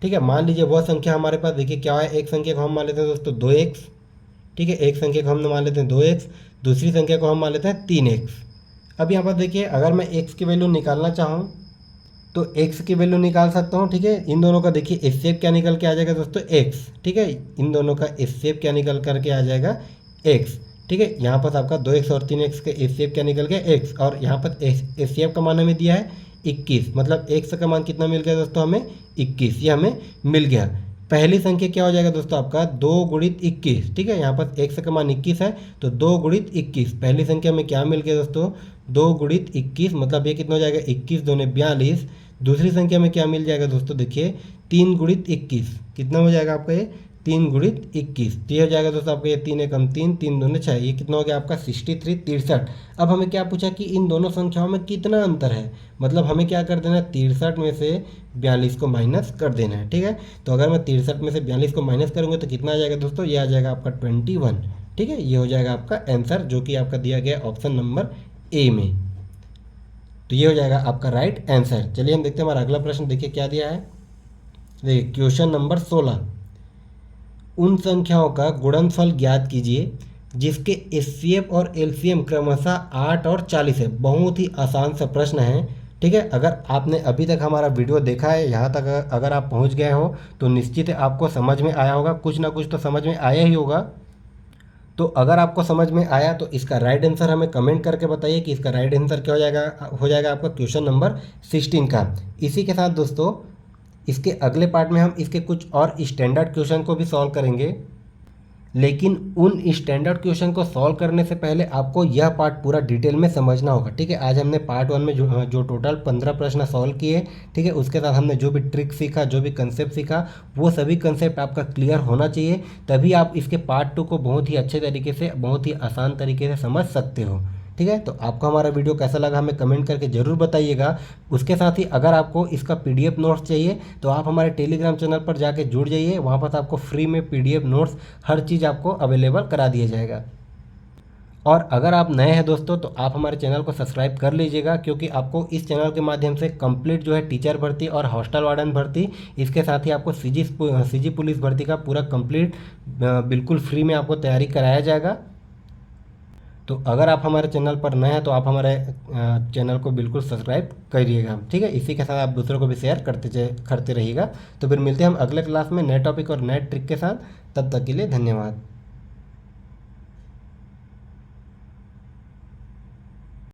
ठीक है, मान लीजिए वह संख्या हमारे पास देखिए क्या है, एक संख्या को हम मान लेते हैं दोस्तों 2x। ठीक है, एक संख्या को हम मान लेते हैं 2x, दूसरी संख्या को हम मान लेते हैं 3x। अब यहाँ पर देखिए अगर मैं x की वैल्यू निकालना चाहूँ तो x की वैल्यू निकाल सकता हूँ। ठीक है, इन दोनों का देखिए एचसीएफ क्या निकल के आ जाएगा दोस्तों, x। ठीक है, इन दोनों का एचसीएफ क्या निकल करके आ जाएगा, x। ठीक है, यहाँ पर आपका 2x और 3x के एचसीएफ क्या निकल गया, x, और यहाँ पर एचसीएफ का मान हमें दिया है 21, मतलब x का मान कितना मिल गया दोस्तों हमें, 21, ये हमें मिल गया। पहली संख्या क्या हो जाएगा दोस्तों आपका 2 गुणित 21। ठीक है, यहाँ पर x का मान 21 है तो 2 गुणित 21, पहली संख्या में क्या मिल गया दोस्तों, 2 गुणित 21, मतलब ये कितना हो जाएगा 21 दूने 42। दूसरी संख्या में क्या मिल जाएगा दोस्तों, देखिए 3 गुणित 21, कितना हो जाएगा आपका ये 3 गुणित 21, तो ये हो जाएगा दोस्तों आपका ये 3 एकम 3, 3 दूने 6, ये कितना हो गया आपका 63 63। अब हमें क्या पूछा कि इन दोनों संख्याओं में कितना अंतर है, मतलब हमें क्या कर देना है, 63 में से 42 को माइनस कर देना है। ठीक है, तो अगर मैं 63 में से 42 को माइनस करूँगा तो कितना आ जाएगा दोस्तों, ये आ जाएगा आपका 21। ठीक है, ये हो जाएगा आपका आंसर जो कि आपका दिया गया ऑप्शन नंबर ए में, तो ये हो जाएगा आपका राइट आंसर। चलिए हम देखते हैं हमारा अगला प्रश्न, देखिए क्या दिया है। देखिए क्वेश्चन नंबर 16, उन संख्याओं का गुणनफल ज्ञात कीजिए जिसके एचसीएफ और एलसीएम क्रमशः 8 और 40 है। बहुत ही आसान सा प्रश्न है। ठीक है, अगर आपने अभी तक हमारा वीडियो देखा है, यहाँ तक अगर आप पहुँच गए हो तो निश्चित है आपको समझ में आया होगा, कुछ ना कुछ तो समझ में आया ही होगा। तो अगर आपको समझ में आया तो इसका राइट आंसर हमें कमेंट करके बताइए कि इसका राइट आंसर क्या हो जाएगा आपका क्वेश्चन नंबर 16 का। इसी के साथ दोस्तों इसके अगले पार्ट में हम इसके कुछ और स्टैंडर्ड क्वेश्चन को भी सॉल्व करेंगे, लेकिन उन स्टैंडर्ड क्वेश्चन को सॉल्व करने से पहले आपको यह पार्ट पूरा डिटेल में समझना होगा। ठीक है, आज हमने पार्ट 1 में जो टोटल 15 प्रश्न सॉल्व किए, ठीक है, उसके साथ हमने जो भी ट्रिक सीखा, जो भी कंसेप्ट सीखा, वो सभी कंसेप्ट आपका क्लियर होना चाहिए, तभी आप इसके पार्ट 2 को बहुत ही अच्छे तरीके से, बहुत ही आसान तरीके से समझ सकते हो। ठीक है, तो आपको हमारा वीडियो कैसा लगा हमें कमेंट करके ज़रूर बताइएगा। उसके साथ ही अगर आपको इसका पीडीएफ नोट्स चाहिए तो आप हमारे टेलीग्राम चैनल पर जाके जुड़ जाइए, वहाँ पर आपको फ्री में पीडीएफ नोट्स हर चीज़ आपको अवेलेबल करा दिया जाएगा। और अगर आप नए हैं दोस्तों तो आप हमारे चैनल को सब्सक्राइब कर लीजिएगा, क्योंकि आपको इस चैनल के माध्यम से कंप्लीट जो है टीचर भर्ती और हॉस्टल वार्डन भर्ती, इसके साथ ही आपको सीजी पुलिस भर्ती का पूरा कंप्लीट बिल्कुल फ्री में आपको तैयारी कराया जाएगा। तो अगर आप हमारे चैनल पर नए हैं तो आप हमारे चैनल को बिल्कुल सब्सक्राइब करिएगा। ठीक है, इसी के साथ आप दूसरों को भी शेयर करते रहिएगा। तो फिर मिलते हैं हम अगले क्लास में नए टॉपिक और नए ट्रिक के साथ, तब तक के लिए धन्यवाद।